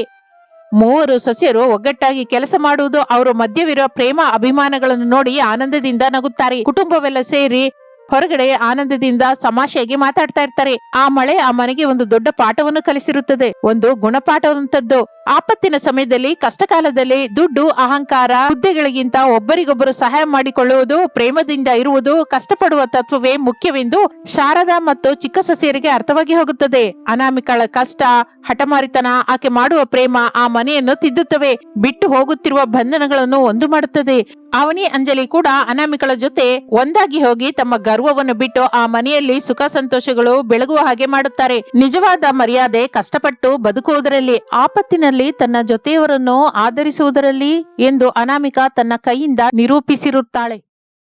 Speaker 1: 3 ಸೊಸೆಯರು ಒಗ್ಗಟ್ಟಾಗಿ ಕೆಲಸ ಮಾಡುವುದು, ಅವರ ಮಧ್ಯವಿರುವ ಪ್ರೇಮ ಅಭಿಮಾನಗಳನ್ನು ನೋಡಿ ಆನಂದದಿಂದ ನಗುತ್ತಾರೆ. ಕುಟುಂಬವೆಲ್ಲ ಸೇರಿ ಹೊರಗಡೆ ಆನಂದದಿಂದ ತಮಾಷೆಯಾಗಿ ಮಾತಾಡ್ತಾ ಇರ್ತಾರೆ. ಆ ಮಳೆ ಆ ಮನೆಗೆ ಒಂದು ದೊಡ್ಡ ಪಾಠವನ್ನು ಕಲಿಸಿರುತ್ತದೆ, ಒಂದು ಗುಣಪಾಠವಂತದ್ದು. ಆಪತ್ತಿನ ಸಮಯದಲ್ಲಿ, ಕಷ್ಟ ಕಾಲದಲ್ಲಿ ದುಡ್ಡು, ಅಹಂಕಾರ, ಹುದ್ದೆಗಳಿಗಿಂತ ಒಬ್ಬರಿಗೊಬ್ಬರು ಸಹಾಯ ಮಾಡಿಕೊಳ್ಳುವುದು, ಪ್ರೇಮದಿಂದ ಇರುವುದು, ಕಷ್ಟಪಡುವ ತತ್ವವೇ ಮುಖ್ಯವೆಂದು ಶಾರದಾ ಮತ್ತು ಚಿಕ್ಕ ಸೊಸೆಯರಿಗೆ ಅರ್ಥವಾಗಿ ಹೋಗುತ್ತದೆ. ಅನಾಮಿಕಳ ಕಷ್ಟ, ಹಠಮಾರಿತನ, ಆಕೆ ಮಾಡುವ ಪ್ರೇಮ ಆ ಮನೆಯನ್ನು ತಿದ್ದುತ್ತವೆ, ಬಿಟ್ಟು ಹೋಗುತ್ತಿರುವ ಬಂಧನಗಳನ್ನು ಒಂದು ಮಾಡುತ್ತದೆ. ಅವನಿ, ಅಂಜಲಿ ಕೂಡ ಅನಾಮಿಕಳ ಜೊತೆ ಒಂದಾಗಿ ಹೋಗಿ ತಮ್ಮ ಗರ್ವವನ್ನು ಬಿಟ್ಟು ಆ ಮನೆಯಲ್ಲಿ ಸುಖ ಸಂತೋಷಗಳು ಬೆಳಗುವ ಹಾಗೆ ಮಾಡುತ್ತಾರೆ. ನಿಜವಾದ ಮರ್ಯಾದೆ ಕಷ್ಟಪಟ್ಟು ಬದುಕುವುದರಲ್ಲಿ, ಆಪತ್ತಿನಲ್ಲಿ ತನ್ನ ಜೊತೆಯವರನ್ನು ಆಧರಿಸುವುದರಲ್ಲಿ ಎಂದು ಅನಾಮಿಕಾ ತನ್ನ ಕೈಯಿಂದ ನಿರೂಪಿಸಿರುತ್ತಾಳೆ.